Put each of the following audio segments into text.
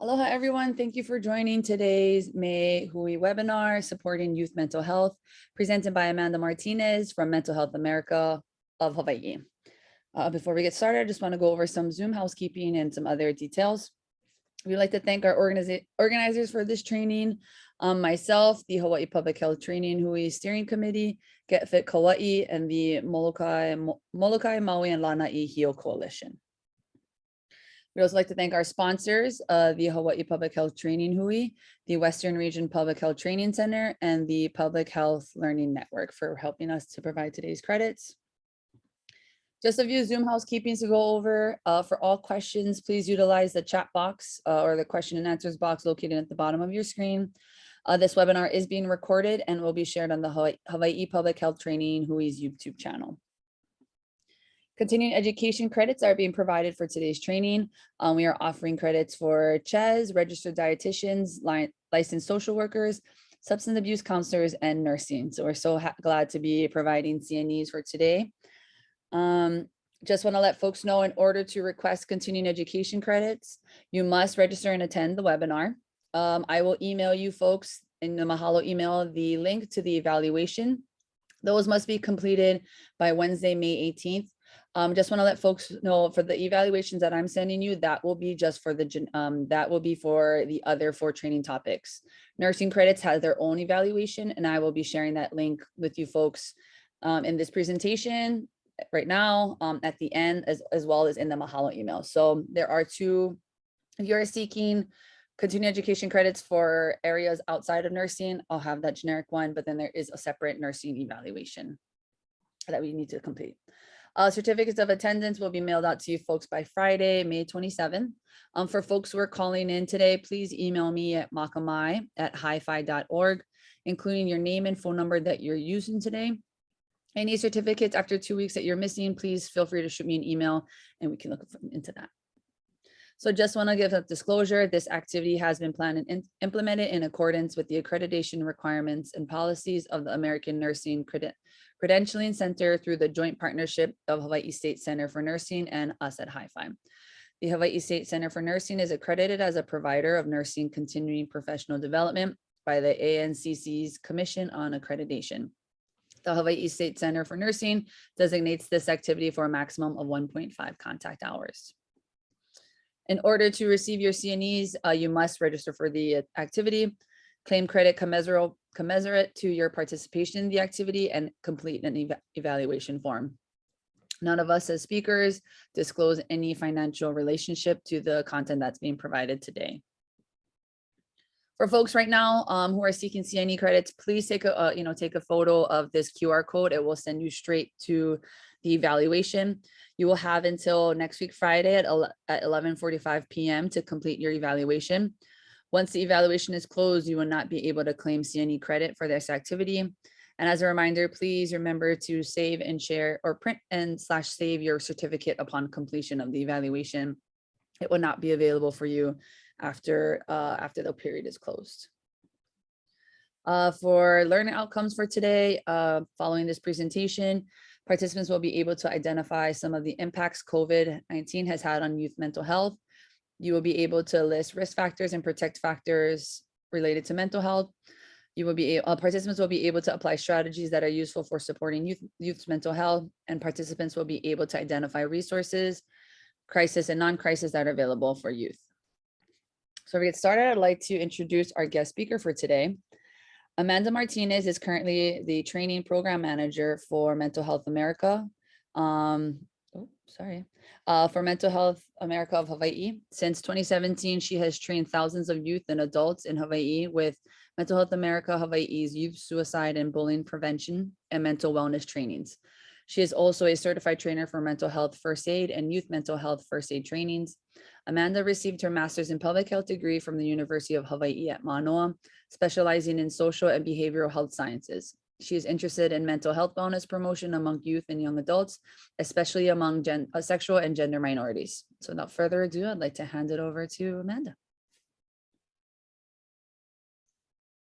Aloha, everyone. Thank you for joining today's May Hui webinar, Supporting Youth Mental Health, presented by Amanda Martinez from Mental Health America of Hawaii. Before we get started, I just want to go over some Zoom housekeeping and some other details. We'd like to thank our organizers for this training. Myself, the Hawaii Public Health Training Hui Steering Committee, Get Fit Kauai, and the Molokai, Maui, and Lanai Hio Coalition. We'd also like to thank our sponsors, the Hawaii Public Health Training Hui, the Western Region Public Health Training Center, and the Public Health Learning Network for helping us to provide today's credits. Just a few Zoom housekeepings to go over. For all questions, please utilize the chat box or the question and answers box located at the bottom of your screen. This webinar is being recorded and will be shared on the Hawaii Public Health Training Hui's YouTube channel. Continuing education credits are being provided for today's training. We are offering credits for CHES, registered dietitians, licensed social workers, substance abuse counselors, and nursing. So we're so glad to be providing CNEs for today. Just want to let folks know, in order to request continuing education credits, you must register and attend the webinar. I will email you folks in the Mahalo email the link to the evaluation. Those must be completed by Wednesday, May 18th. Just want to let folks know, for the evaluations that I'm sending you, that will be just for the other 4 training topics. Nursing credits has their own evaluation, and I will be sharing that link with you folks in this presentation right now, at the end, as well as in the Mahalo email. So there are 2, if you are seeking continuing education credits for areas outside of nursing, I'll have that generic one, but then there is a separate nursing evaluation that we need to complete. Certificates of attendance will be mailed out to you folks by Friday, May 27th. For folks who are calling in today, please email me at makamai@hifi.org, including your name and phone number that you're using today. Any certificates after 2 weeks that you're missing, please feel free to shoot me an email and we can look into that. So just want to give a disclosure. This activity has been planned and implemented in accordance with the accreditation requirements and policies of the American Nursing Credentialing Center through the joint partnership of Hawaii State Center for Nursing and us at Hi-Fi. The Hawaii State Center for Nursing is accredited as a provider of nursing continuing professional development by the ANCC's Commission on Accreditation. The Hawaii State Center for Nursing designates this activity for a maximum of 1.5 contact hours. In order to receive your CNEs, you must register for the activity, claim credit commensurate to your participation in the activity, and complete an evaluation form. None of us as speakers disclose any financial relationship to the content that's being provided today. For folks right now who are seeking CNE credits, please take a photo of this QR code. It will send you straight to the evaluation. You will have until next week, Friday at 11:45 p.m. to complete your evaluation. Once the evaluation is closed, you will not be able to claim CNE credit for this activity. And as a reminder, please remember to save and share or print and /save your certificate upon completion of the evaluation. It will not be available for you after the period is closed. For learning outcomes for today, following this presentation, participants will be able to identify some of the impacts COVID-19 has had on youth mental health. You will be able to list risk factors and protect factors related to mental health. Participants will be able to apply strategies that are useful for supporting youth's mental health, and participants will be able to identify resources, crisis and non-crisis, that are available for youth. So to get started, I'd like to introduce our guest speaker for today. Amanda Martinez is currently the training program manager for Mental Health America. For Mental Health America of Hawaii. Since 2017, she has trained thousands of youth and adults in Hawaii with Mental Health America Hawaii's youth suicide and bullying prevention and mental wellness trainings. She is also a certified trainer for mental health first aid and youth mental health first aid trainings. Amanda received her master's in public health degree from the University of Hawaii at Manoa, specializing in social and behavioral health sciences. She is interested in mental health wellness promotion among youth and young adults, especially among sexual and gender minorities. So without further ado, I'd like to hand it over to Amanda.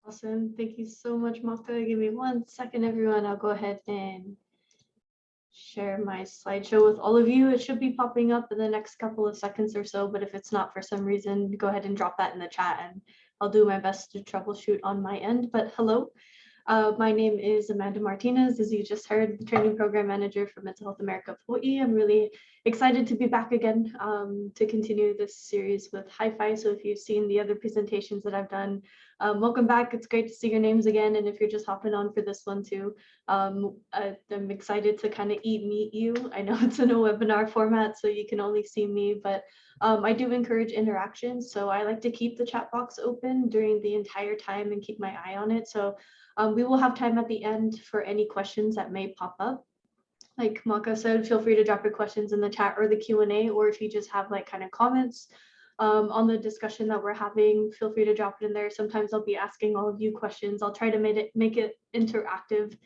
Awesome. Thank you so much, Maka. Give me 1 second, everyone. I'll go ahead and share my slideshow with all of you. It should be popping up in the next couple of seconds or so, but if it's not for some reason, go ahead and drop that in the chat and I'll do my best to troubleshoot on my end. But hello, my name is Amanda Martinez, as you just heard, the Training Program Manager for Mental Health America of Hawaii. I'm really excited to be back again to continue this series with Hi-Fi. So if you've seen the other presentations that I've done, welcome back. It's great to see your names again. And if you're just hopping on for this one too, I'm excited to kind of meet you. I know it's in a webinar format, so you can only see me, but I do encourage interaction. So I like to keep the chat box open during the entire time and keep my eye on it. So we will have time at the end for any questions that may pop up. Like Maka said, feel free to drop your questions in the chat or the Q&A, or if you just have like kind of comments on the discussion that we're having, feel free to drop it in there. Sometimes I'll be asking all of you questions. I'll try to make it interactive,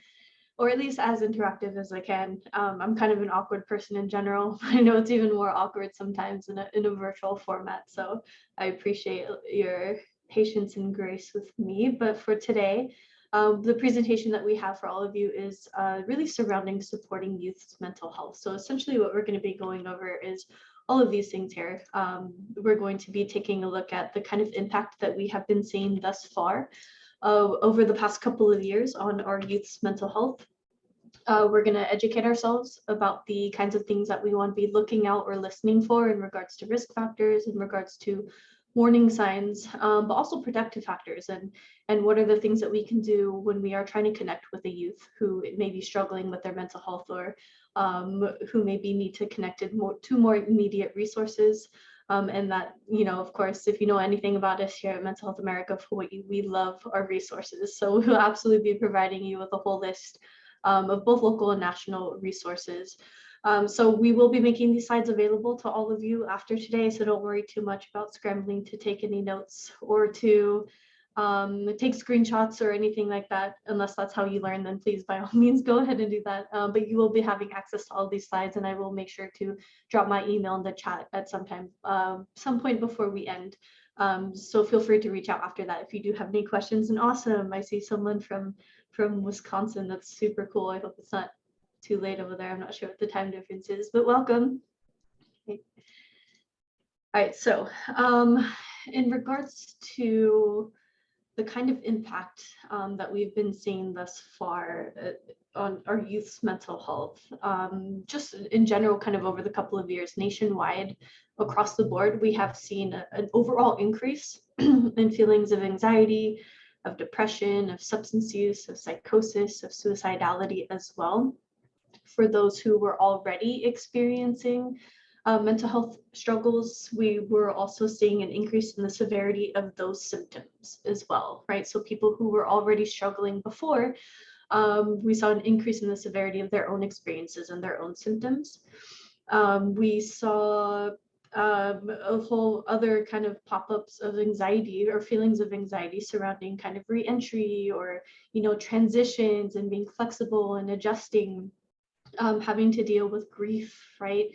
or at least as interactive as I can. I'm kind of an awkward person in general. I know it's even more awkward sometimes in a virtual format. So I appreciate your patience and grace with me. But for today, the presentation that we have for all of you is really surrounding supporting youth's mental health. So essentially what we're going to be going over is all of these things here. We're going to be taking a look at the kind of impact that we have been seeing thus far over the past couple of years on our youth's mental health. We're going to educate ourselves about the kinds of things that we want to be looking out or listening for in regards to risk factors, in regards to warning signs, but also protective factors, and what are the things that we can do when we are trying to connect with a youth who may be struggling with their mental health, or who maybe need to connect to more immediate resources. And that, you know, of course, if you know anything about us here at Mental Health America of Hawaii, we love our resources. So we'll absolutely be providing you with a whole list of both local and national resources. So we will be making these slides available to all of you after today, so don't worry too much about scrambling to take any notes or to take screenshots or anything like that. Unless that's how you learn, then please by all means go ahead and do that. But you will be having access to all these slides, and I will make sure to drop my email in the chat at some point before we end. So feel free to reach out after that if you do have any questions. And awesome, I see someone from Wisconsin. That's super cool. I hope it's not too late over there. I'm not sure what the time difference is, but welcome. Okay. All right, so in regards to the kind of impact that we've been seeing thus far on our youth's mental health, just in general, kind of over the couple of years nationwide, across the board, we have seen an overall increase in feelings of anxiety, of depression, of substance use, of psychosis, of suicidality as well. For those who were already experiencing mental health struggles, we were also seeing an increase in the severity of those symptoms as well, right? So people who were already struggling before, we saw an increase in the severity of their own experiences and their own symptoms. We saw a whole other kind of pop-ups of anxiety or feelings of anxiety surrounding kind of re-entry or, you know, transitions and being flexible and adjusting. Having to deal with grief, right?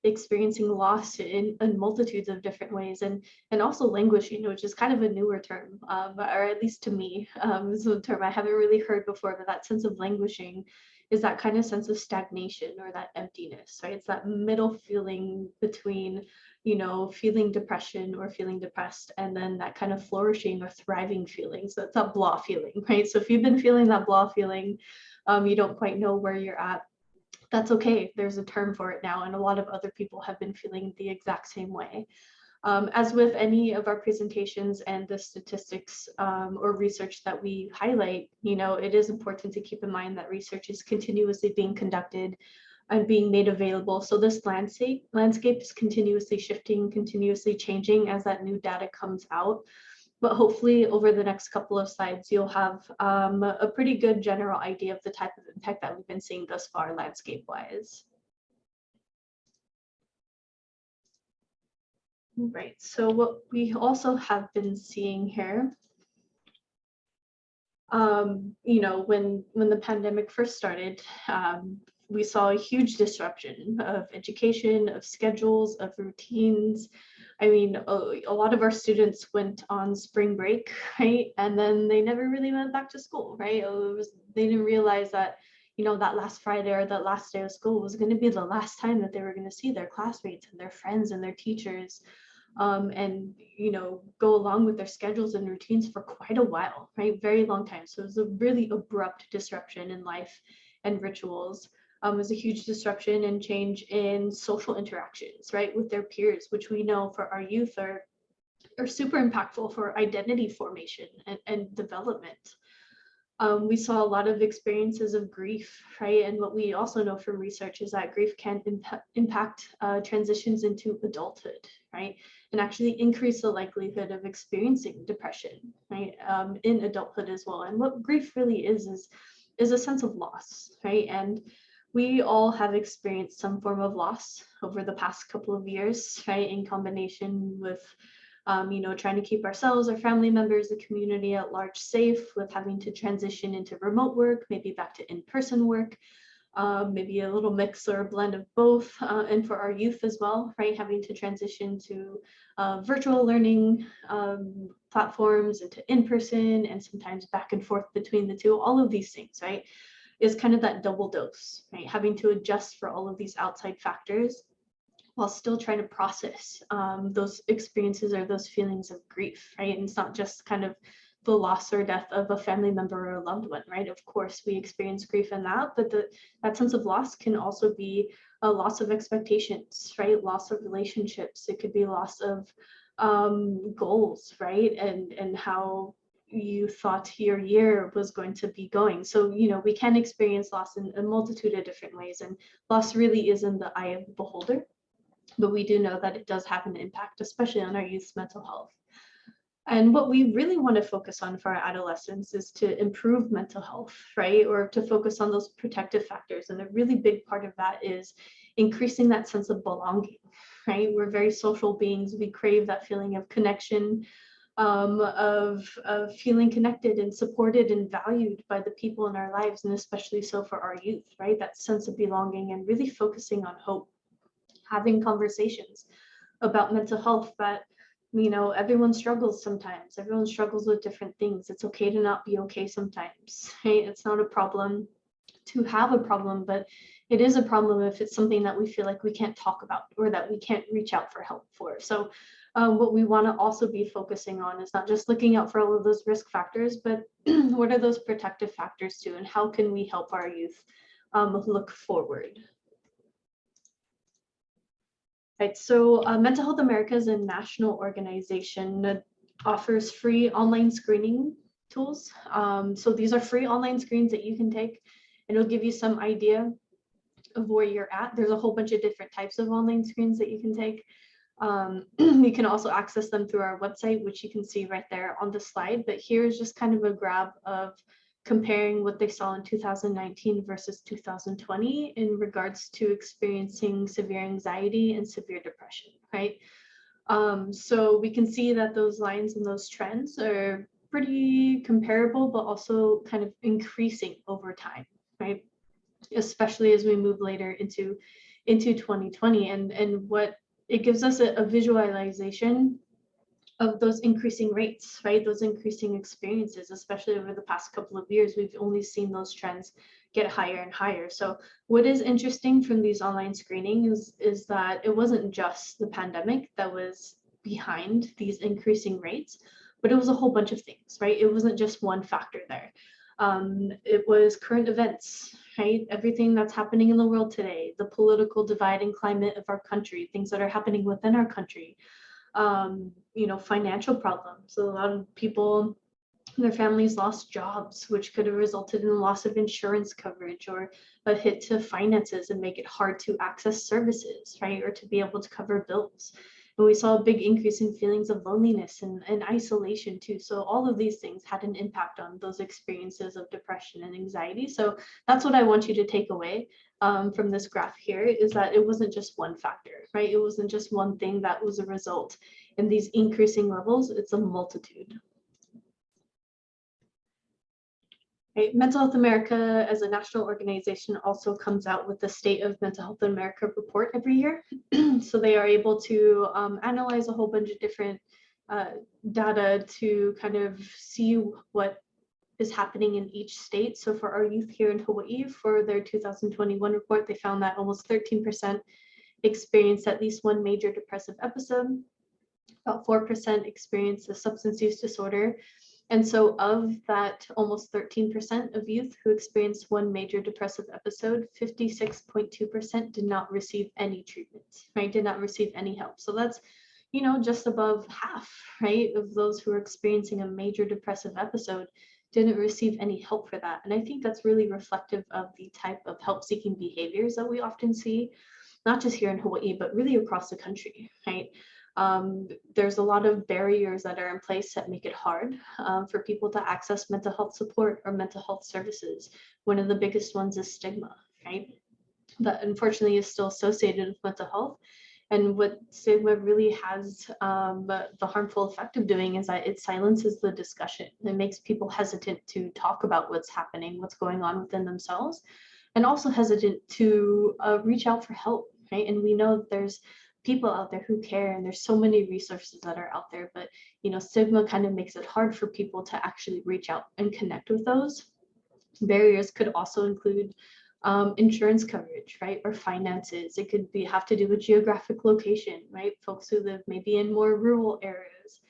Experiencing loss in multitudes of different ways, and also languishing, which is kind of a newer term, or at least to me, is a term I haven't really heard before, but that sense of languishing is that kind of sense of stagnation or that emptiness, right? It's that middle feeling between, you know, feeling depression or feeling depressed, and then that kind of flourishing or thriving feeling. So it's that blah feeling, right? So if you've been feeling that blah feeling, you don't quite know where you're at, that's okay. There's a term for it now, and a lot of other people have been feeling the exact same way. As with any of our presentations and the statistics or research that we highlight, you know, it is important to keep in mind that research is continuously being conducted and being made available. So this landscape is continuously shifting, continuously changing as that new data comes out. But hopefully over the next couple of slides, you'll have a pretty good general idea of the type of impact that we've been seeing thus far landscape-wise. Right, so what we also have been seeing here, you know, when the pandemic first started, we saw a huge disruption of education, of schedules, of routines. I mean, a lot of our students went on spring break, right? And then they never really went back to school, right? They didn't realize that, that last Friday or that last day of school was going to be the last time that they were going to see their classmates and their friends and their teachers, and go along with their schedules and routines for quite a while, right? Very long time. So it was a really abrupt disruption in life and rituals. It was a huge disruption and change in social interactions, right, with their peers, which we know for our youth are super impactful for identity formation and development. We saw a lot of experiences of grief, right? And what we also know from research is that grief can impact transitions into adulthood, right? And actually increase the likelihood of experiencing depression, right? In adulthood as well. And what grief really is a sense of loss, right? And we all have experienced some form of loss over the past couple of years, right? In combination with trying to keep ourselves, our family members, the community at large safe, with having to transition into remote work, maybe back to in-person work, maybe a little mix or a blend of both, and for our youth as well, right, having to transition to virtual learning platforms, into in-person, and sometimes back and forth between the two. All of these things, right, is kind of that double dose, right, having to adjust for all of these outside factors while still trying to process those experiences or those feelings of grief, right? And it's not just kind of the loss or death of a family member or a loved one, right? Of course, we experience grief in that, but that sense of loss can also be a loss of expectations, right? Loss of relationships. It could be loss of goals, right? And how you thought your year was going to be going. So, we can experience loss in a multitude of different ways, and loss really is in the eye of the beholder. But we do know that it does have an impact, especially on our youth's mental health. And what we really want to focus on for our adolescents is to improve mental health, right? Or to focus on those protective factors. And a really big part of that is increasing that sense of belonging, right? We're very social beings. We crave that feeling of connection, of feeling connected and supported and valued by the people in our lives, and especially so for our youth, right? That sense of belonging and really focusing on hope. Having conversations about mental health that, everyone struggles sometimes. Everyone struggles with different things. It's okay to not be okay sometimes, right? It's not a problem to have a problem, but it is a problem if it's something that we feel like we can't talk about or that we can't reach out for help for. So what we want to also be focusing on is not just looking out for all of those risk factors, but what are those protective factors too, and how can we help our youth look forward? Right, so Mental Health America is a national organization that offers free online screening tools. So these are free online screens that you can take, and it'll give you some idea of where you're at. There's a whole bunch of different types of online screens that you can take. You can also access them through our website, which you can see right there on the slide. But here's just kind of a grab of comparing what they saw in 2019 versus 2020 in regards to experiencing severe anxiety and severe depression, right? So we can see that those lines and those trends are pretty comparable, but also kind of increasing over time, right? Especially as we move later into 2020, and what it gives us a visualization of those increasing rates, right? Those increasing experiences, especially over the past couple of years, we've only seen those trends get higher and higher. So what is interesting from these online screenings is that it wasn't just the pandemic that was behind these increasing rates, but it was a whole bunch of things, right? It wasn't just one factor there. It was current events, right? Everything that's happening in the world today, the political divide and climate of our country, things that are happening within our country, financial problems. A lot of people, their families lost jobs, which could have resulted in the loss of insurance coverage or a hit to finances and make it hard to access services, right? Or to be able to cover bills. And we saw a big increase in feelings of loneliness and isolation too. So all of these things had an impact on those experiences of depression and anxiety. So that's what I want you to take away from this graph here, is that it wasn't just one factor, right? It wasn't just one thing that was a result in these increasing levels. It's a multitude. Right. Mental Health America, as a national organization, also comes out with the State of Mental Health in America report every year. So they are able to analyze a whole bunch of different data to kind of see what is happening in each state. So for our youth here in Hawaii, for their 2021 report, they found that almost 13% experienced at least one major depressive episode. About 4% experienced a substance use disorder. And so of that almost 13% of youth who experienced one major depressive episode, 56.2% did not receive any treatment, right? Did not receive any help. So that's, just above half, right, of those who are experiencing a major depressive episode didn't receive any help for that. And I think that's really reflective of the type of help-seeking behaviors that we often see, not just here in Hawaii, but really across the country, right? There's a lot of barriers that are in place that make it hard for people to access mental health support or mental health services. One of the biggest ones is stigma, right? That unfortunately is still associated with mental health. And what stigma really has the harmful effect of doing is that it silences the discussion. It makes people hesitant to talk about what's happening, what's going on within themselves, and also hesitant to reach out for help, right? And we know there's people out there who care, and there's so many resources that are out there, but stigma kind of makes it hard for people to actually reach out and connect with those. Barriers could also include insurance coverage, right, or finances. It could have to do with geographic location, right? Folks who live maybe in more rural areas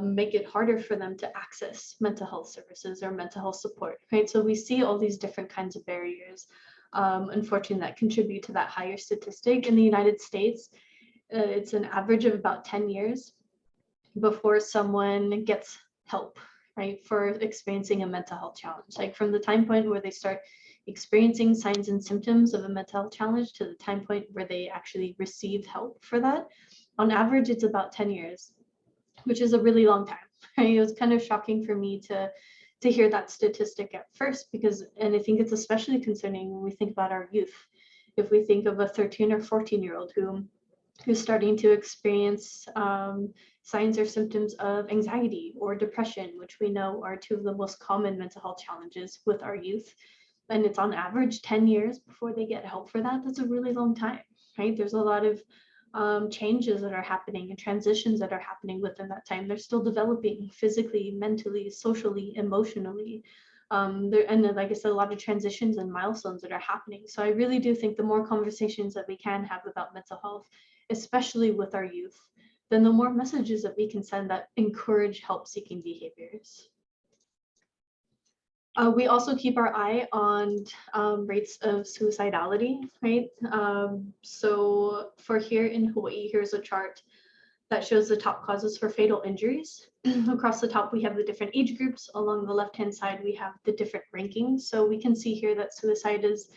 make it harder for them to access mental health services or mental health support, right? So we see all these different kinds of barriers, unfortunately, that contribute to that higher statistic. In the United States, it's an average of about 10 years before someone gets help, right, for experiencing a mental health challenge. Like from the time point where they start experiencing signs and symptoms of a mental health challenge to the time point where they actually receive help for that, on average, it's about 10 years, which is a really long time, right? It was kind of shocking for me to hear that statistic at first, and I think it's especially concerning when we think about our youth. If we think of a 13 or 14-year-old who's starting to experience signs or symptoms of anxiety or depression, which we know are two of the most common mental health challenges with our youth, and it's on average 10 years before they get help for that, that's a really long time, right? There's a lot of changes that are happening and transitions that are happening within that time. They're still developing physically, mentally, socially, emotionally. And then, like I said, a lot of transitions and milestones that are happening. So I really do think the more conversations that we can have about mental health, especially with our youth, then the more messages that we can send that encourage help-seeking behaviors. We also keep our eye on rates of suicidality, right? So for here in Hawaii, here's a chart that shows the top causes for fatal injuries. Across the top, we have the different age groups. Along the left-hand side, we have the different rankings. So we can see here that suicide is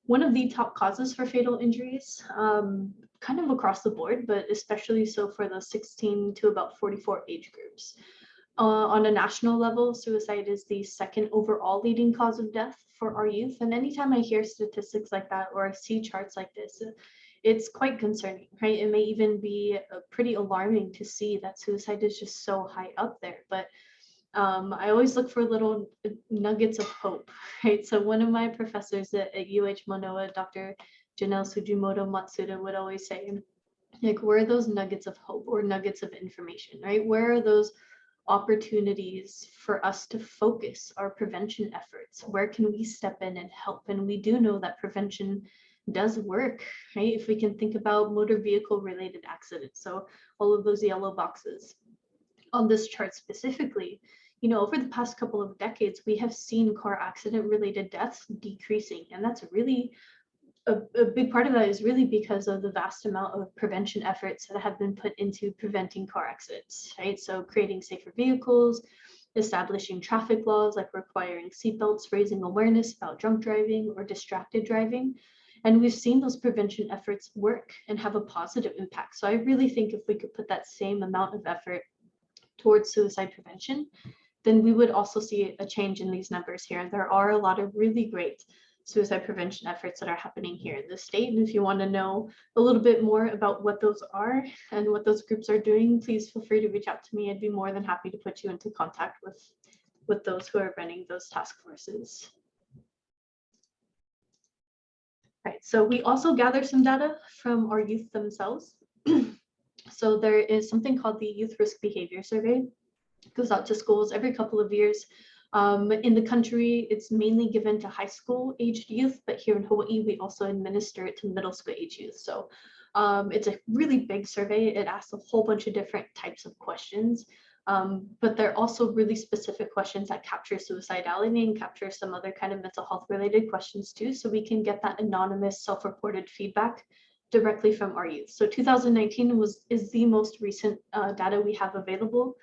one of the top causes for fatal injuries, kind of across the board, but especially so for the 16 to about 44 age groups. On a national level, suicide is the second overall leading cause of death for our youth. And anytime I hear statistics like that or I see charts like this, it's quite concerning, right? It may even be pretty alarming to see that suicide is just so high up there. But I always look for little nuggets of hope, right? So one of my professors at UH Manoa, Dr. Janelle Sujimoto Matsuda, would always say, like, where are those nuggets of hope or nuggets of information, right? Where are those opportunities for us to focus our prevention efforts? Where can we step in and help? And we do know that prevention does work, right? If we can think about motor vehicle related accidents, so all of those yellow boxes on this chart specifically, over the past couple of decades, we have seen car accident related deaths decreasing, and that's really a big part of that is really because of the vast amount of prevention efforts that have been put into preventing car accidents, right? So creating safer vehicles, establishing traffic laws like requiring seatbelts, raising awareness about drunk driving or distracted driving. And we've seen those prevention efforts work and have a positive impact. So I really think if we could put that same amount of effort towards suicide prevention, then we would also see a change in these numbers here. There are a lot of really great suicide prevention efforts that are happening here in the state. And if you want to know a little bit more about what those are and what those groups are doing, please feel free to reach out to me. I'd be more than happy to put you into contact with those who are running those task forces. Right, so we also gather some data from our youth themselves. So there is something called the Youth Risk Behavior Survey. It goes out to schools every couple of years In the country, it's mainly given to high school aged youth, but here in Hawaii, we also administer it to middle school age youth. So it's a really big survey. It asks a whole bunch of different types of questions, but they're also really specific questions that capture suicidality and capture some other kind of mental health related questions too. So we can get that anonymous self-reported feedback directly from our youth. So 2019 is the most recent data we have available.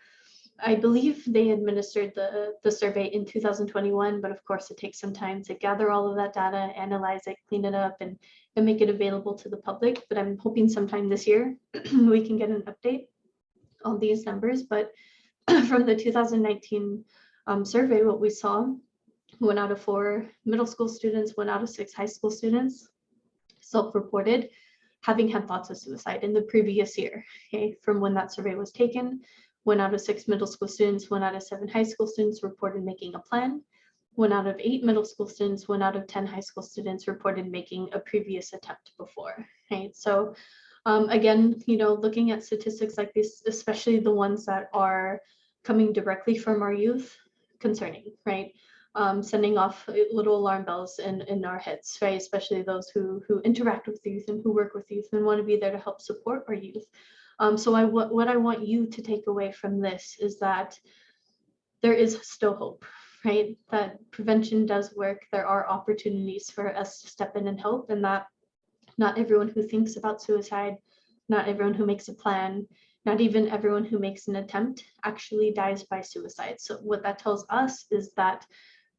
I believe they administered the survey in 2021, but of course it takes some time to gather all of that data, analyze it, clean it up, and make it available to the public. But I'm hoping sometime this year we can get an update on these numbers. But from the 2019 survey, what we saw, 1 out of 4 middle school students, 1 out of 6 high school students self-reported having had thoughts of suicide in the previous year, okay, from when that survey was taken. 1 out of 6 middle school students, 1 out of 7 high school students reported making a plan. 1 out of 8 middle school students, 1 out of 10 high school students reported making a previous attempt before, right? So again, looking at statistics like this, especially the ones that are coming directly from our youth, concerning, right? Sending off little alarm bells in our heads, right? Especially those who interact with youth and who work with youth and want to be there to help support our youth. So what I want you to take away from this is that there is still hope, right? That prevention does work. There are opportunities for us to step in and help, and that not everyone who thinks about suicide, not everyone who makes a plan, not even everyone who makes an attempt actually dies by suicide. So what that tells us is that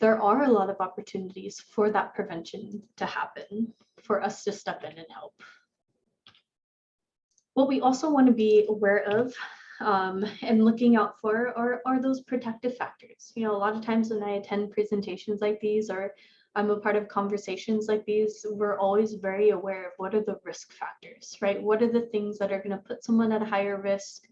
there are a lot of opportunities for that prevention to happen, for us to step in and help. What we also want to be aware of and looking out for are those protective factors. A lot of times when I attend presentations like these, or I'm a part of conversations like these, we're always very aware of what are the risk factors, right? What are the things that are going to put someone at a higher risk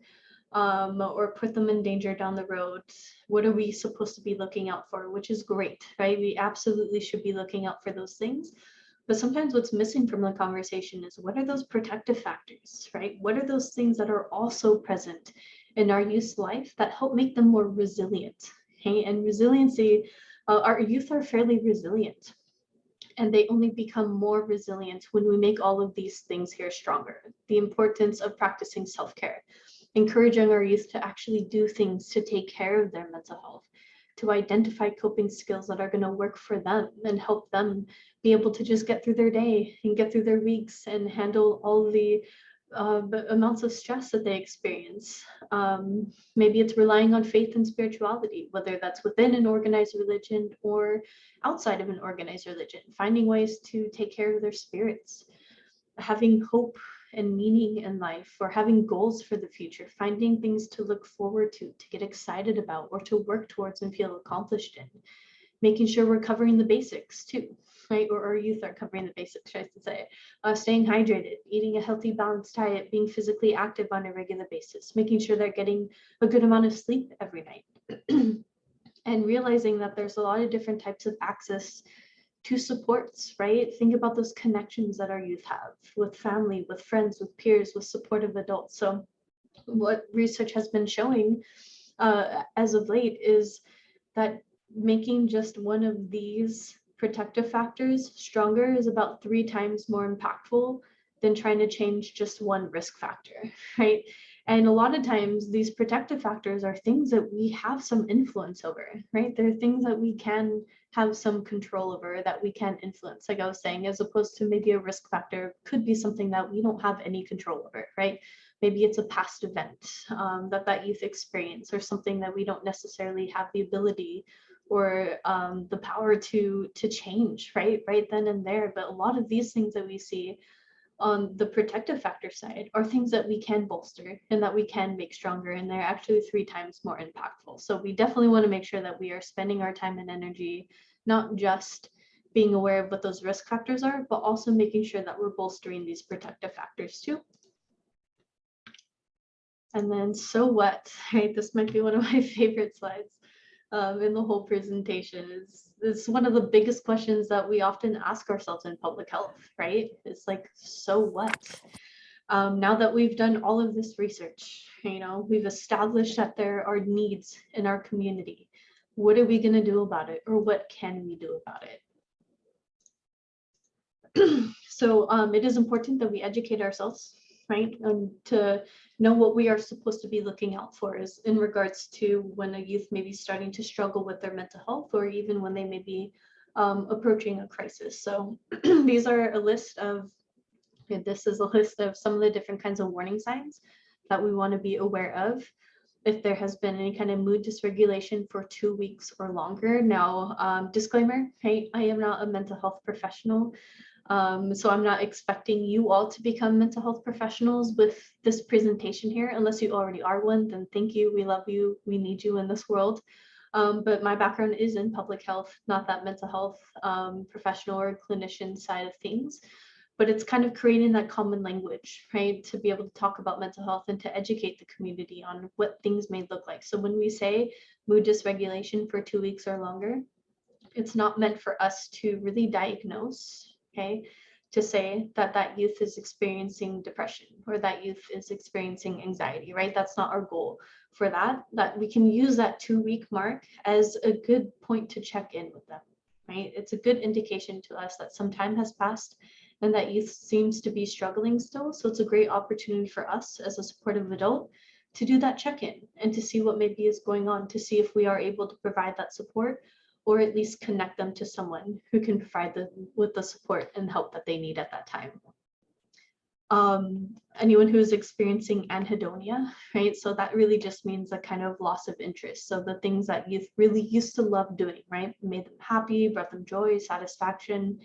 or put them in danger down the road? What are we supposed to be looking out for? Which is great, right? We absolutely should be looking out for those things. But sometimes what's missing from the conversation is what are those protective factors, right? What are those things that are also present in our youth's life that help make them more resilient? Okay? And resiliency, our youth are fairly resilient, and they only become more resilient when we make all of these things here stronger. The importance of practicing self-care, encouraging our youth to actually do things to take care of their mental health, to identify coping skills that are going to work for them and help them be able to just get through their day and get through their weeks and handle all the amounts of stress that they experience. Maybe it's relying on faith and spirituality, whether that's within an organized religion or outside of an organized religion, finding ways to take care of their spirits, having hope and meaning in life, or having goals for the future, finding things to look forward to get excited about, or to work towards and feel accomplished in. Making sure we're covering the basics too, right? Or our youth are covering the basics, I should say. Staying hydrated, eating a healthy, balanced diet, being physically active on a regular basis, making sure they're getting a good amount of sleep every night. And realizing that there's a lot of different types of access to supports, right? Think about those connections that our youth have with family, with friends, with peers, with supportive adults. So what research has been showing as of late is that making just one of these protective factors stronger is about 3 times more impactful than trying to change just one risk factor, right? And a lot of times these protective factors are things that we have some influence over, right? They're things that we can have some control over, that we can influence, like I was saying, as opposed to maybe a risk factor could be something that we don't have any control over, right? Maybe it's a past event that youth experience, or something that we don't necessarily have the ability or the power to change right then and there. But a lot of these things that we see on the protective factor side are things that we can bolster and that we can make stronger, and they're actually 3 times more impactful. So we definitely want to make sure that we are spending our time and energy not just being aware of what those risk factors are, but also making sure that we're bolstering these protective factors too. And then, so what, right? This might be one of my favorite slides in the whole presentation. Is one of the biggest questions that we often ask ourselves in public health, right? It's like, so what? Now that we've done all of this research, we've established that there are needs in our community, what are we going to do about it, or what can we do about it? So it is important that we educate ourselves, right? And to know what we are supposed to be looking out for is in regards to when a youth may be starting to struggle with their mental health, or even when they may be approaching a crisis. So these are a list of, this is a list of some of the different kinds of warning signs that we want to be aware of if there has been any kind of mood dysregulation for 2 weeks or longer. Now, disclaimer, hey, I am not a mental health professional. So I'm not expecting you all to become mental health professionals with this presentation here. Unless you already are one, then thank you. We love you. We need you in this world. But my background is in public health, not that mental health professional or clinician side of things. But it's kind of creating that common language, right? To be able to talk about mental health and to educate the community on what things may look like. So when we say mood dysregulation for 2 weeks or longer, it's not meant for us to really diagnose, okay? To say that that youth is experiencing depression or that youth is experiencing anxiety, right? That's not our goal for that. That we can use that 2-week mark as a good point to check in with them, right? It's a good indication to us that some time has passed and that youth seems to be struggling still. So it's a great opportunity for us as a supportive adult to do that check-in and to see what maybe is going on, to see if we are able to provide that support, or at least connect them to someone who can provide them with the support and help that they need at that time. Anyone who is experiencing anhedonia, right? So that really just means a kind of loss of interest. So the things that youth really used to love doing, right? Made them happy, brought them joy, satisfaction,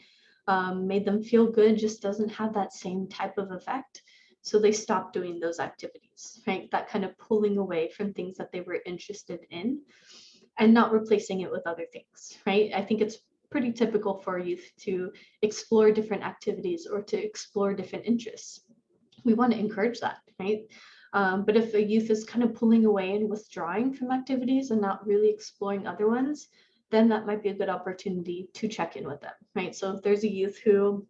made them feel good, just doesn't have that same type of effect. So they stop doing those activities, right? That kind of pulling away from things that they were interested in and not replacing it with other things, right? I think it's pretty typical for youth to explore different activities or to explore different interests. We want to encourage that, right? But if a youth is kind of pulling away and withdrawing from activities and not really exploring other ones, then that might be a good opportunity to check in with them, right? So if there's a youth who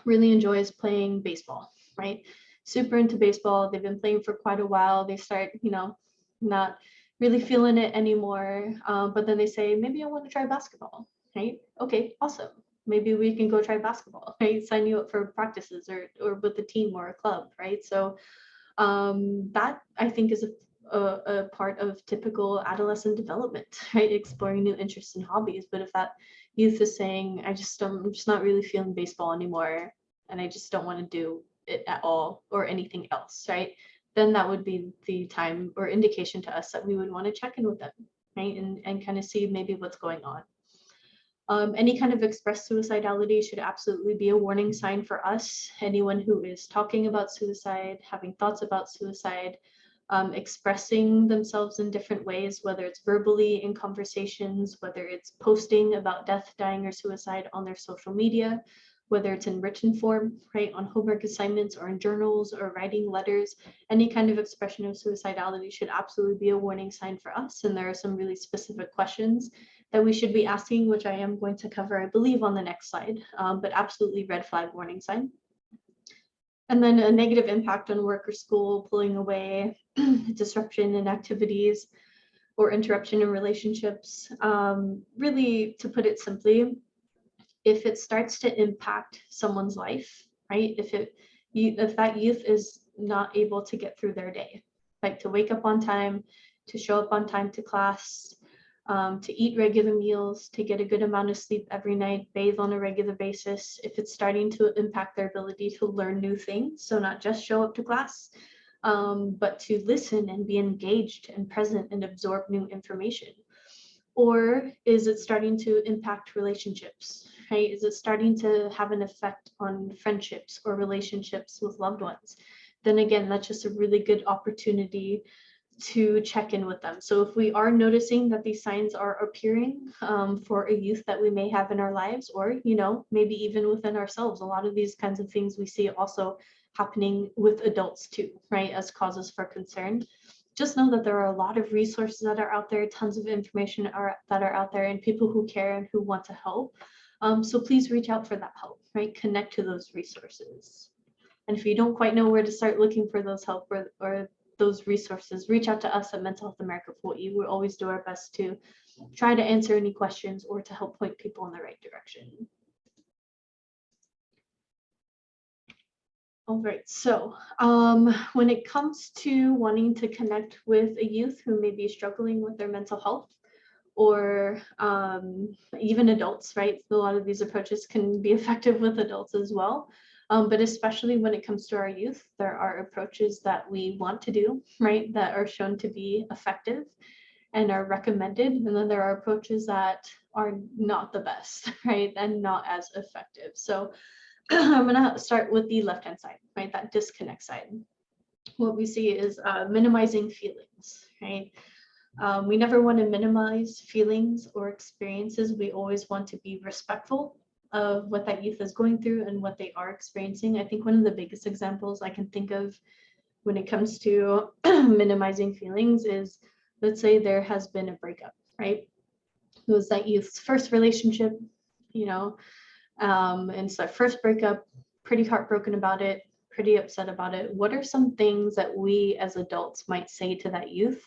really enjoys playing baseball, right? Super into baseball, they've been playing for quite a while, they start, not really feeling it anymore, but then they say, maybe I want to try basketball, right? Okay, awesome. Maybe we can go try basketball, right? Sign you up for practices or with a team or a club, right? So that I think is a part of typical adolescent development, right? Exploring new interests and hobbies. But if that youth is saying, I'm just not really feeling baseball anymore, and I just don't want to do it at all or anything else, right? Then that would be the time or indication to us that we would want to check in with them, right? And kind of see maybe what's going on. Any kind of expressed suicidality should absolutely be a warning sign for us. Anyone who is talking about suicide, having thoughts about suicide, expressing themselves in different ways, whether it's verbally in conversations, whether it's posting about death, dying, or suicide on their social media, whether it's in written form, right, on homework assignments or in journals or writing letters. Any kind of expression of suicidality should absolutely be a warning sign for us. And there are some really specific questions that we should be asking, which I am going to cover, I believe, on the next slide, but absolutely red flag warning sign. And then a negative impact on work or school, pulling away, disruption in activities, or interruption in relationships. Really, to put it simply, if it starts to impact someone's life, right? If that youth is not able to get through their day, like to wake up on time, to show up on time to class, to eat regular meals, to get a good amount of sleep every night, bathe on a regular basis, if it's starting to impact their ability to learn new things, so not just show up to class, but to listen and be engaged and present and absorb new information. Or is it starting to impact relationships, right? Is it starting to have an effect on friendships or relationships with loved ones? Then again, that's just a really good opportunity to check in with them. So if we are noticing that these signs are appearing for a youth that we may have in our lives, or, maybe even within ourselves, a lot of these kinds of things we see also happening with adults too, right, as causes for concern. Just know that there are a lot of resources that are out there, tons of information that are out there, and people who care and who want to help. So please reach out for that help, right? Connect to those resources. And if you don't quite know where to start looking for those help or those resources, reach out to us at Mental Health America Hawai'i. We'll always do our best to try to answer any questions or to help point people in the right direction. All right, so when it comes to wanting to connect with a youth who may be struggling with their mental health, or even adults, right? A lot of these approaches can be effective with adults as well. But especially when it comes to our youth, there are approaches that we want to do, right? That are shown to be effective and are recommended. And then there are approaches that are not the best, right? And not as effective. So I'm gonna start with the left-hand side, right? That disconnect side. What we see is minimizing feelings, right? We never want to minimize feelings or experiences. We always want to be respectful of what that youth is going through and what they are experiencing. I think one of the biggest examples I can think of when it comes to minimizing feelings is, let's say there has been a breakup, right? It was that youth's first relationship, you know, and it's their first breakup, pretty heartbroken about it, pretty upset about it. What are some things that we as adults might say to that youth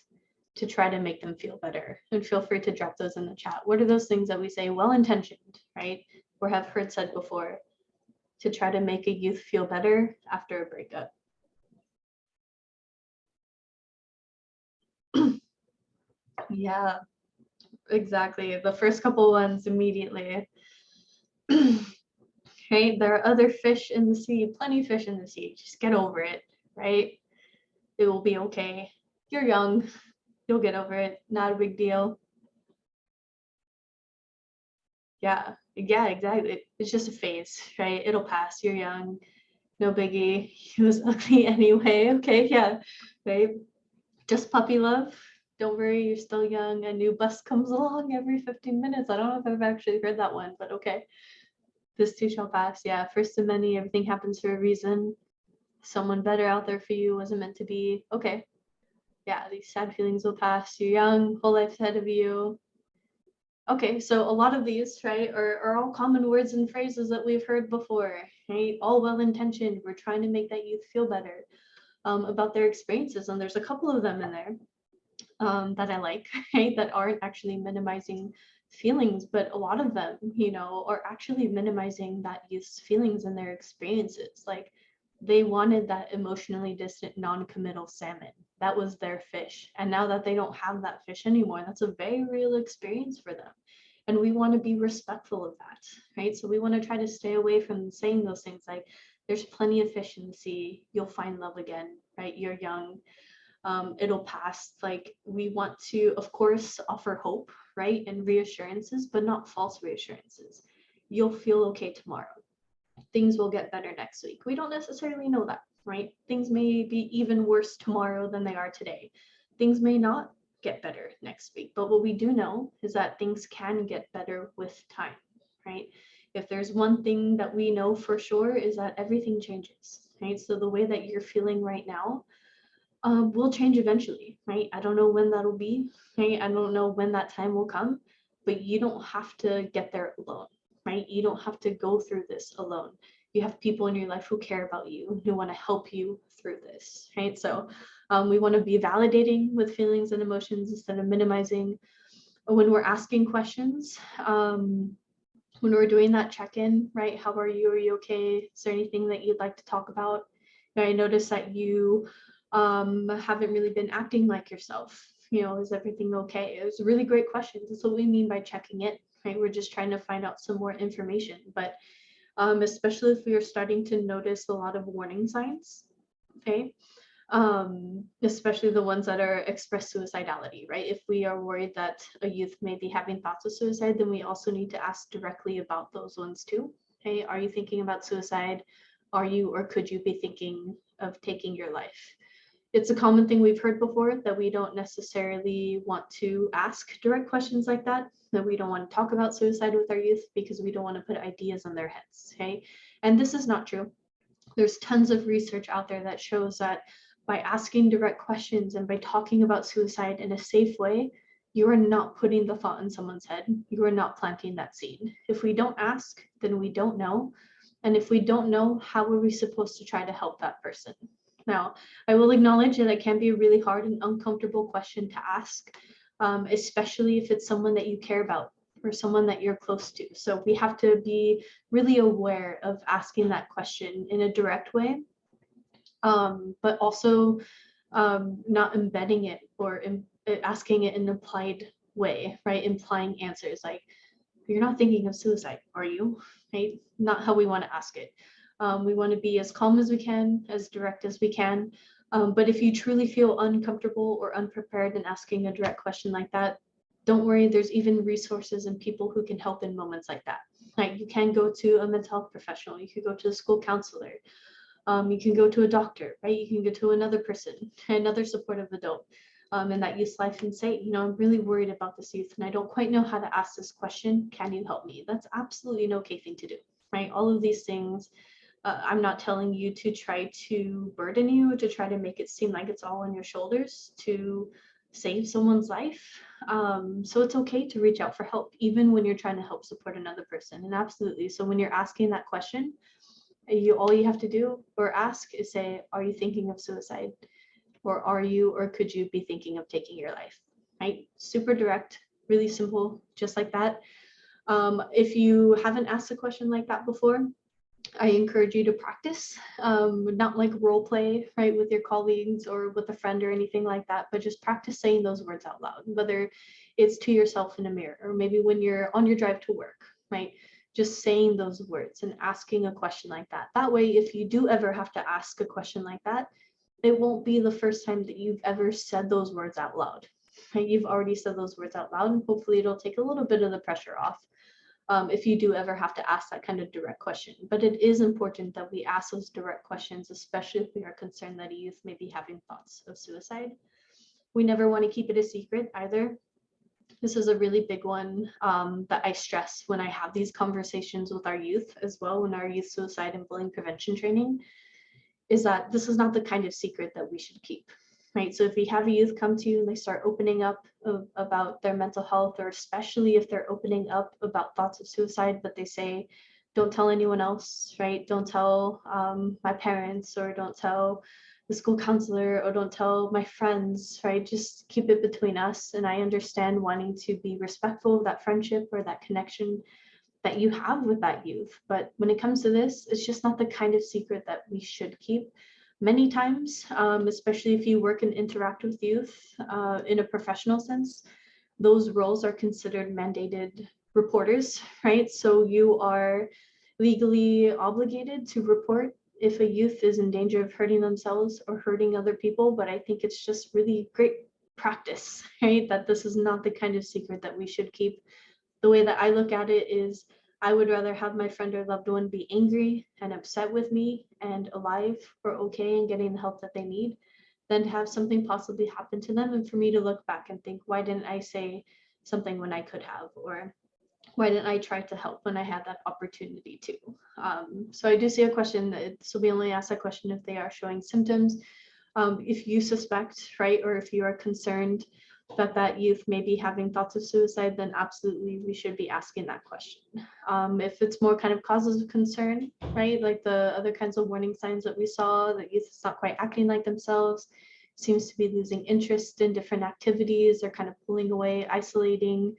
to try to make them feel better? And feel free to drop those in the chat. What are those things that we say, well-intentioned, right? Or have heard said before to try to make a youth feel better after a breakup? Yeah, exactly. The first couple ones immediately. Right? There are other fish in the sea, plenty of fish in the sea. Just get over it, right? It will be okay. You're young. You'll get over it. Not a big deal. Yeah, exactly. It's just a phase, right? It'll pass. You're young. No biggie. He was ugly anyway. Okay, yeah, right? Just puppy love. Don't worry, you're still young. A new bus comes along every 15 minutes. I don't know if I've actually heard that one, but okay. This too shall pass. Yeah, first of many, everything happens for a reason. Someone better out there for you wasn't meant to be. Okay. Yeah, these sad feelings will pass. You're young, whole life ahead of you. Okay, so a lot of these, right, are all common words and phrases that we've heard before, right? All well-intentioned. We're trying to make that youth feel better about their experiences. And there's a couple of them in there that I like, right, that aren't actually minimizing feelings, but a lot of them, you know, are actually minimizing that youth's feelings and their experiences. Like, they wanted that emotionally distant, non-committal salmon. That was their fish. And now that they don't have that fish anymore, that's a very real experience for them. And we want to be respectful of that, right? So we want to try to stay away from saying those things like, there's plenty of fish in the sea, you'll find love again, right? You're young, it'll pass. Like, we want to, of course, offer hope, right? And reassurances, but not false reassurances. You'll feel okay tomorrow. Things will get better next week. We don't necessarily know that, right? Things may be even worse tomorrow than they are today. Things may not get better next week, but what we do know is that things can get better with time, right? If there's one thing that we know for sure is that everything changes, right? So the way that you're feeling right now will change eventually, right? I don't know when that'll be, right? I don't know when that time will come, but you don't have to get there alone, right? You don't have to go through this alone. You have people in your life who care about you, who want to help you through this, right? So we want to be validating with feelings and emotions instead of minimizing. When we're asking questions, when we're doing that check-in, right? How are you? Are you okay? Is there anything that you'd like to talk about? I noticed that you haven't really been acting like yourself. You know, is everything okay? It was a really great question. That's what we mean by checking in, right? We're just trying to find out some more information, but especially if we are starting to notice a lot of warning signs, okay? Especially the ones that are express suicidality, right? If we are worried that a youth may be having thoughts of suicide, then we also need to ask directly about those ones too. Okay, are you thinking about suicide? Are you, or could you be thinking of taking your life? It's a common thing we've heard before, that we don't necessarily want to ask direct questions like that we don't want to talk about suicide with our youth because we don't want to put ideas in their heads, okay? And this is not true. There's tons of research out there that shows that by asking direct questions and by talking about suicide in a safe way, you are not putting the thought in someone's head. You are not planting that seed. If we don't ask, then we don't know. And if we don't know, how are we supposed to try to help that person, Now, I will acknowledge that it can be a really hard and uncomfortable question to ask, especially if it's someone that you care about or someone that you're close to. So we have to be really aware of asking that question in a direct way, but also not embedding it or asking it in an implied way, right? Implying answers like, you're not thinking of suicide, are you? Right? Not how we want to ask it. We want to be as calm as we can, as direct as we can. But if you truly feel uncomfortable or unprepared in asking a direct question like that, don't worry, there's even resources and people who can help in moments like that. Like you can go to a mental health professional, you could go to a school counselor, you can go to a doctor, right? You can go to another person, another supportive adult in that youth life and say, you know, I'm really worried about this youth and I don't quite know how to ask this question. Can you help me? That's absolutely an okay thing to do, right? All of these things, I'm not telling you to try to burden you, to try to make it seem like it's all on your shoulders to save someone's life. So it's okay to reach out for help, even when you're trying to help support another person. And absolutely. So when you're asking that question, all you have to do or ask is say, are you thinking of suicide? Or are you, or could you be thinking of taking your life? Right? Super direct, really simple, just like that. If you haven't asked a question like that before, I encourage you to practice, not like role play, right, with your colleagues or with a friend or anything like that, but just practice saying those words out loud, whether it's to yourself in a mirror or maybe when you're on your drive to work, right? Just saying those words and asking a question like that. That way, if you do ever have to ask a question like that, it won't be the first time that you've ever said those words out loud. Right? You've already said those words out loud, and hopefully it'll take a little bit of the pressure off if you do ever have to ask that kind of direct question. But it is important that we ask those direct questions, especially if we are concerned that a youth may be having thoughts of suicide. We never want to keep it a secret either. This is a really big one that I stress when I have these conversations with our youth as well, in our youth suicide and bullying prevention training, is that this is not the kind of secret that we should keep, right? So if we have a youth come to you and they start opening up about their mental health, or especially if they're opening up about thoughts of suicide, but they say, don't tell anyone else, right? Don't tell my parents, or don't tell the school counselor, or don't tell my friends, right? Just keep it between us. And I understand wanting to be respectful of that friendship or that connection that you have with that youth. But when it comes to this, it's just not the kind of secret that we should keep. Many times, especially if you work and interact with youth in a professional sense, those roles are considered mandated reporters, right? So you are legally obligated to report if a youth is in danger of hurting themselves or hurting other people. But I think it's just really great practice, right? That this is not the kind of secret that we should keep. The way that I look at it is, I would rather have my friend or loved one be angry and upset with me and alive or okay and getting the help that they need, than to have something possibly happen to them and for me to look back and think, why didn't I say something when I could have? Or why didn't I try to help when I had that opportunity to? So I do see a question, so we only ask that question if they are showing symptoms. If you suspect, right, or if you are concerned that that youth may be having thoughts of suicide, then absolutely we should be asking that question. If it's more kind of causes of concern, right, like the other kinds of warning signs that we saw, that youth is not quite acting like themselves, seems to be losing interest in different activities, or kind of pulling away, isolating,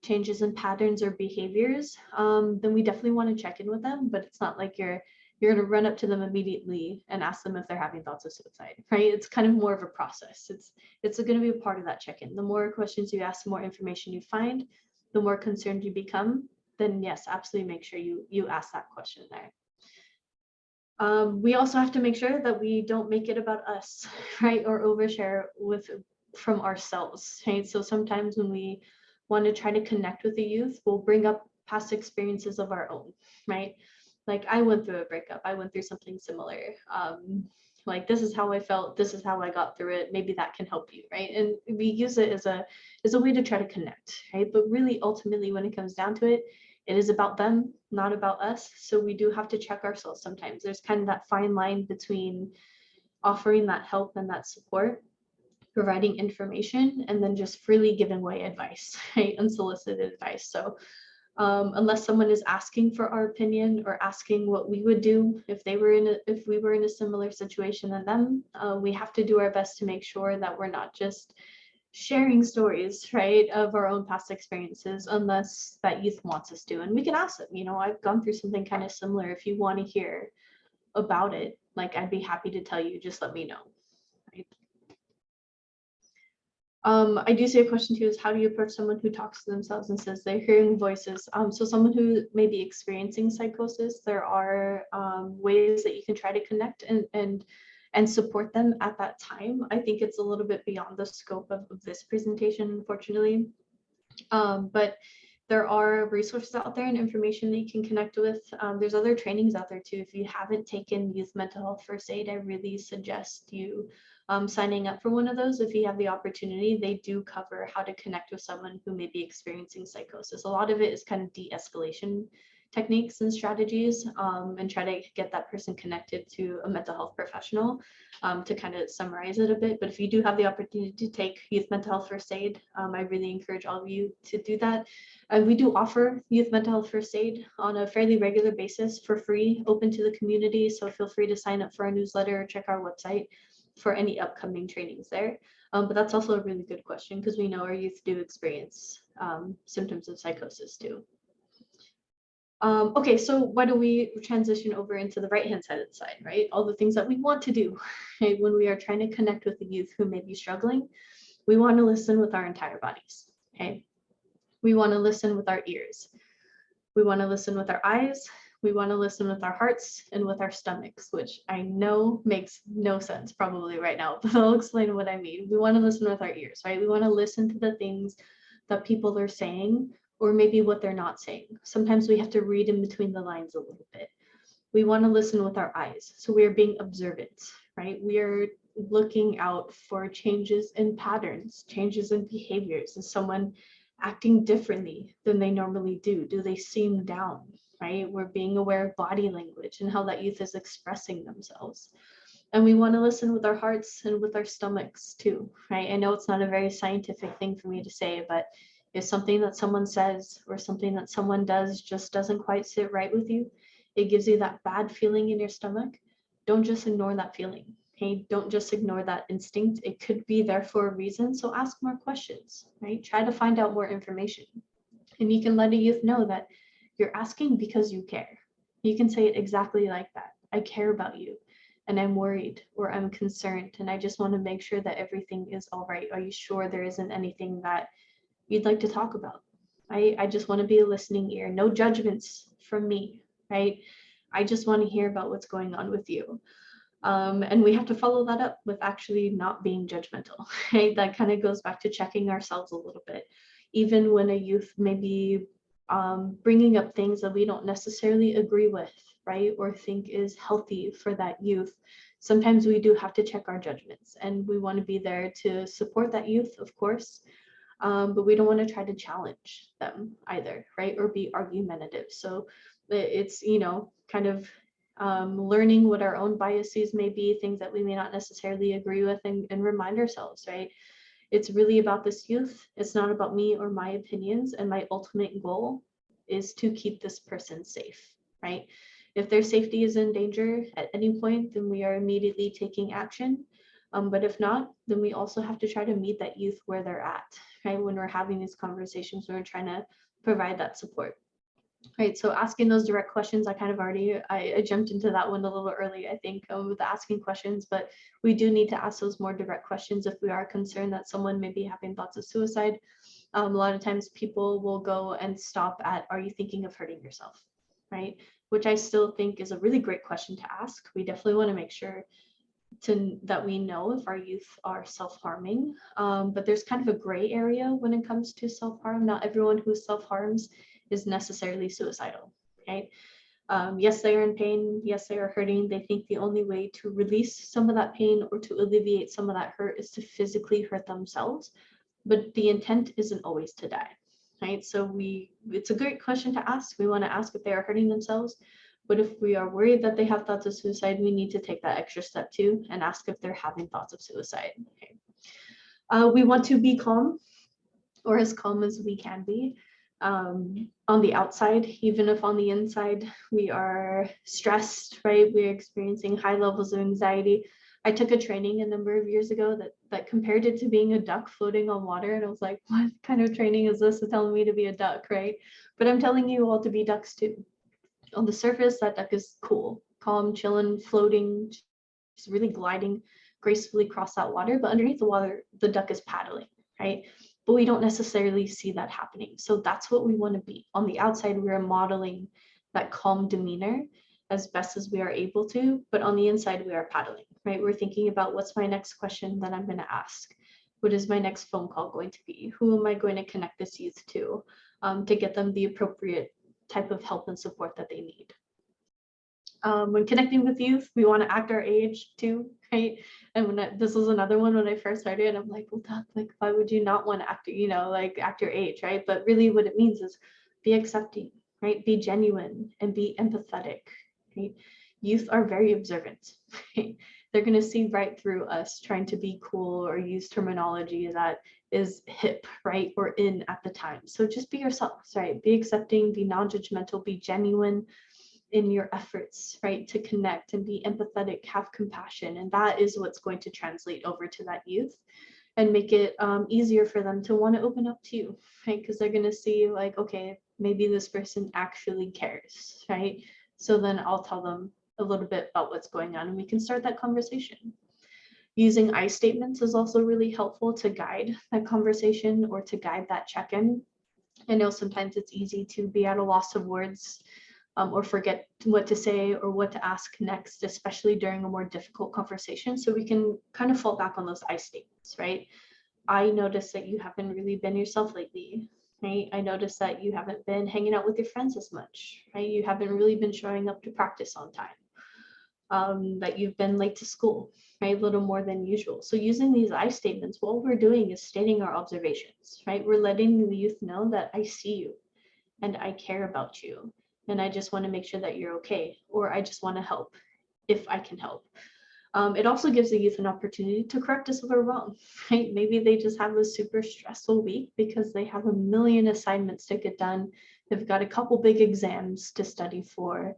changes in patterns or behaviors, then we definitely want to check in with them. But it's not like you're going to run up to them immediately and ask them if they're having thoughts of suicide, right? It's kind of more of a process. It's going to be a part of that check-in. The more questions you ask, the more information you find, the more concerned you become, then yes, absolutely make sure you ask that question there. We also have to make sure that we don't make it about us, right? Or overshare from ourselves, right? So sometimes when we want to try to connect with the youth, we'll bring up past experiences of our own, right? Like, I went through a breakup, I went through something similar. Like, this is how I felt, this is how I got through it, maybe that can help you, right? And we use it as a way to try to connect, right? But really, ultimately, when it comes down to it, it is about them, not about us. So we do have to check ourselves sometimes. There's kind of that fine line between offering that help and that support, providing information, and then just freely giving away advice, right? Unsolicited advice. So unless someone is asking for our opinion or asking what we would do if we were in a similar situation than them. We have to do our best to make sure that we're not just sharing stories, right, of our own past experiences, unless that youth wants us to. And we can ask them, I've gone through something kind of similar. If you want to hear about it, like, I'd be happy to tell you, just let me know. Right? I do see a question too, is how do you approach someone who talks to themselves and says they're hearing voices? So someone who may be experiencing psychosis, there are ways that you can try to connect and support them at that time. I think it's a little bit beyond the scope of this presentation, unfortunately. But there are resources out there and information that you can connect with. There's other trainings out there too. If you haven't taken youth mental health first aid, I really suggest you signing up for one of those. If you have the opportunity, they do cover how to connect with someone who may be experiencing psychosis. A lot of it is kind of de-escalation techniques and strategies, and try to get that person connected to a mental health professional, to kind of summarize it a bit. But if you do have the opportunity to take youth mental health first aid, I really encourage all of you to do that. And we do offer youth mental health first aid on a fairly regular basis for free, open to the community. So feel free to sign up for our newsletter or check our website for any upcoming trainings there. But that's also a really good question, because we know our youth do experience symptoms of psychosis too. Okay, so why don't we transition over into the right-hand side of the slide, right? All the things that we want to do, right? When we are trying to connect with the youth who may be struggling, we want to listen with our entire bodies, okay? We want to listen with our ears. We want to listen with our eyes. We want to listen with our hearts and with our stomachs, which I know makes no sense probably right now, but I'll explain what I mean. We want to listen with our ears, right? We want to listen to the things that people are saying, or maybe what they're not saying. Sometimes we have to read in between the lines a little bit. We want to listen with our eyes. So we are being observant, right? We are looking out for changes in patterns, changes in behaviors. Is someone acting differently than they normally do? Do they seem down, right? We're being aware of body language and how that youth is expressing themselves. And we want to listen with our hearts and with our stomachs too, right? I know it's not a very scientific thing for me to say, but if something that someone says or something that someone does just doesn't quite sit right with you, it gives you that bad feeling in your stomach, don't just ignore that feeling. Okay, don't just ignore that instinct. It could be there for a reason. So ask more questions, right? Try to find out more information. And you can let a youth know that you're asking because you care. You can say it exactly like that. I care about you, and I'm worried, or I'm concerned, and I just want to make sure that everything is all right. Are you sure there isn't anything that you'd like to talk about? I just want to be a listening ear. No judgments from me, right? I just want to hear about what's going on with you. And we have to follow that up with actually not being judgmental, right? That kind of goes back to checking ourselves a little bit. Even when a youth may be bringing up things that we don't necessarily agree with, right? Or think is healthy for that youth, sometimes we do have to check our judgments, and we want to be there to support that youth, of course. But we don't want to try to challenge them either, right? Or be argumentative. So it's, kind of learning what our own biases may be, things that we may not necessarily agree with, and remind ourselves, right? It's really about this youth. It's not about me or my opinions. And my ultimate goal is to keep this person safe, right? If their safety is in danger at any point, then we are immediately taking action. But if not, then we also have to try to meet that youth where they're at, right? When we're having these conversations, when we're trying to provide that support. Right, so asking those direct questions, I jumped into that one a little early, I think, with the asking questions, but we do need to ask those more direct questions if we are concerned that someone may be having thoughts of suicide. A lot of times people will go and stop at, are you thinking of hurting yourself, right? Which I still think is a really great question to ask. We definitely want to make sure that we know if our youth are self-harming, but there's kind of a gray area when it comes to self-harm. Not everyone who self-harms is necessarily suicidal, right? Yes, they are in pain. Yes, they are hurting. They think the only way to release some of that pain or to alleviate some of that hurt is to physically hurt themselves, but the intent isn't always to die, right? So it's a great question to ask. We want to ask if they are hurting themselves, but if we are worried that they have thoughts of suicide, we need to take that extra step too and ask if they're having thoughts of suicide. Okay. We want to be calm, or as calm as we can be. on the outside, even if on the inside we are stressed, right? We're experiencing high levels of anxiety. I took a training a number of years ago that compared it to being a duck floating on water. And I was like, what kind of training is this? It's telling me to be a duck, right? But I'm telling you all to be ducks too. On the surface, that duck is cool, calm, chilling, floating, just really gliding gracefully across that water. But underneath the water, the duck is paddling, right? But we don't necessarily see that happening. So that's what we want to be. On the outside, we are modeling that calm demeanor as best as we are able to, but on the inside, we are paddling, right? We're thinking about what's my next question that I'm going to ask? What is my next phone call going to be? Who am I going to connect this youth to get them the appropriate type of help and support that they need? When connecting with youth, we want to act our age too, right? And this was another one when I first started, I'm like, well, Doc, like, why would you not want to act, like act your age, right? But really what it means is be accepting, right? Be genuine and be empathetic, right? Youth are very observant, right? They're going to see right through us trying to be cool or use terminology that is hip, right? Or in at the time. So just be yourselves, right? Be accepting, be non-judgmental, be genuine in your efforts, right, to connect and be empathetic, have compassion. And that is what's going to translate over to that youth and make it easier for them to want to open up to you, right? Because they're going to see like, okay, maybe this person actually cares, right? So then I'll tell them a little bit about what's going on and we can start that conversation. Using I statements is also really helpful to guide that conversation or to guide that check-in. I know sometimes it's easy to be at a loss of words or forget what to say or what to ask next, especially during a more difficult conversation. So we can kind of fall back on those I statements, right? I noticed that you haven't really been yourself lately, right? I noticed that you haven't been hanging out with your friends as much, right? You haven't really been showing up to practice on time, that you've been late to school, right? A little more than usual. So using these I statements, what we're doing is stating our observations, right? We're letting the youth know that I see you and I care about you. And I just want to make sure that you're okay, or I just want to help if I can help. It also gives the youth an opportunity to correct us if we're wrong, right? Maybe they just have a super stressful week because they have a million assignments to get done. They've got a couple big exams to study for,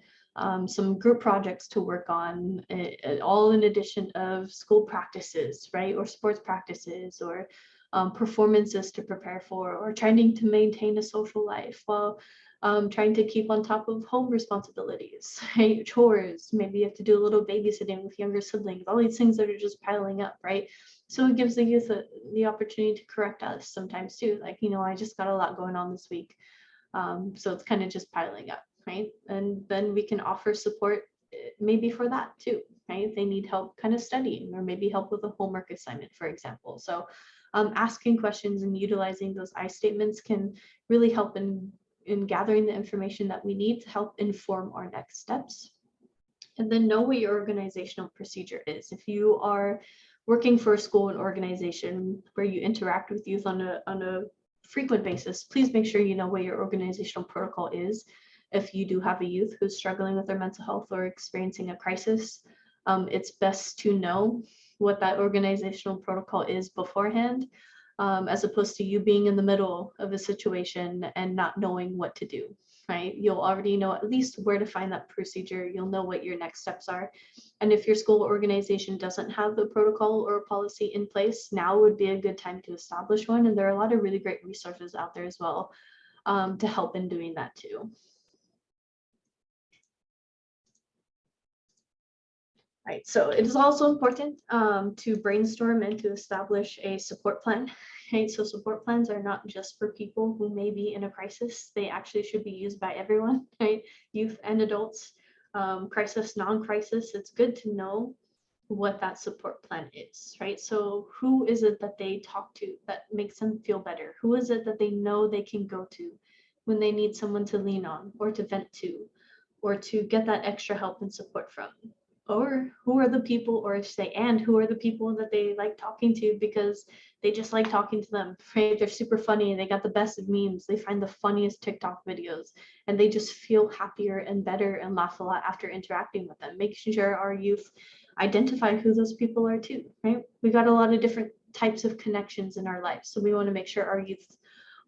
some group projects to work on, all in addition of school practices, right? Or sports practices or performances to prepare for, or trying to maintain a social life while trying to keep on top of home responsibilities, right? Chores, maybe you have to do a little babysitting with younger siblings, all these things that are just piling up, right? So it gives the youth the opportunity to correct us sometimes too, like, I just got a lot going on this week. So it's kind of just piling up, right? And then we can offer support maybe for that too, right? If they need help kind of studying or maybe help with a homework assignment, for example. So asking questions and utilizing those I statements can really help in gathering the information that we need to help inform our next steps. And then know what your organizational procedure is. If you are working for a school and organization where you interact with youth on a frequent basis, please make sure you know what your organizational protocol is. If you do have a youth who's struggling with their mental health or experiencing a crisis, it's best to know what that organizational protocol is beforehand, as opposed to you being in the middle of a situation and not knowing what to do, right? You'll already know at least where to find that procedure. You'll know what your next steps are. And if your school organization doesn't have a protocol or a policy in place, now would be a good time to establish one. And there are a lot of really great resources out there as well to help in doing that too. Right, so it is also important to brainstorm and to establish a support plan. Right, so support plans are not just for people who may be in a crisis. They actually should be used by everyone, right? Youth and adults, crisis, non-crisis. It's good to know what that support plan is, right? So who is it that they talk to that makes them feel better? Who is it that they know they can go to when they need someone to lean on or to vent to or to get that extra help and support from? Or who are the people, or who are the people that they like talking to because they just like talking to them, right? They're super funny, they got the best of memes, they find the funniest TikTok videos, and they just feel happier and better and laugh a lot after interacting with them. Making sure our youth identify who those people are too, right? We got a lot of different types of connections in our life, so we want to make sure our youth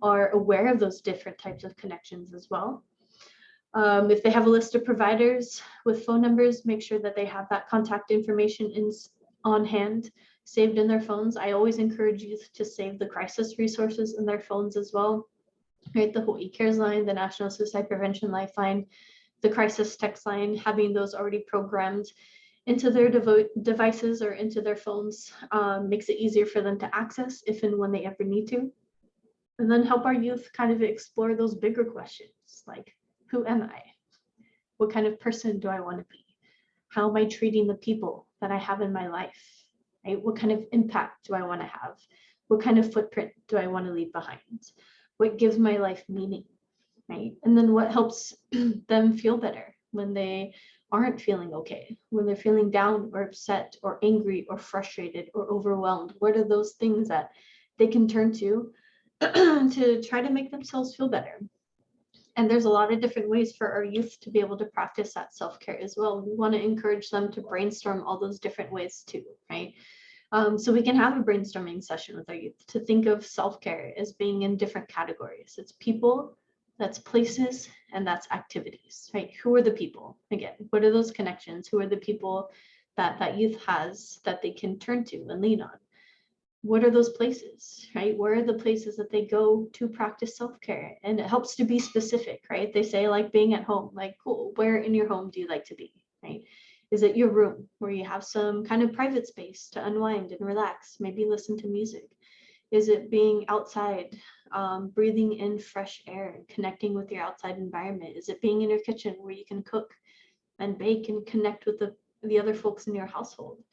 are aware of those different types of connections as well. If they have a list of providers with phone numbers, make sure that they have that contact information on hand, saved in their phones. I always encourage youth to save the crisis resources in their phones as well, right? The Hawai'i Cares line, the National Suicide Prevention Lifeline, the crisis text line, having those already programmed into their devices or into their phones makes it easier for them to access if and when they ever need to. And then help our youth kind of explore those bigger questions, like, who am I? What kind of person do I want to be? How am I treating the people that I have in my life? Right? What kind of impact do I want to have? What kind of footprint do I want to leave behind? What gives my life meaning? Right? And then what helps them feel better when they aren't feeling okay, when they're feeling down or upset or angry or frustrated or overwhelmed? What are those things that they can turn to to try to make themselves feel better? And there's a lot of different ways for our youth to be able to practice that self-care as well. We want to encourage them to brainstorm all those different ways too, right? So we can have a brainstorming session with our youth to think of self-care as being in different categories. It's people, that's places, and that's activities, right? Who are the people? Again, what are those connections? Who are the people that youth has that they can turn to and lean on? What are those places, right? Where are the places that they go to practice self-care? And it helps to be specific, right? They say like being at home, like, cool, where in your home do you like to be, right? Is it your room where you have some kind of private space to unwind and relax, maybe listen to music? Is it being outside, breathing in fresh air and connecting with your outside environment? Is it being in your kitchen where you can cook and bake and connect with the other folks in your household?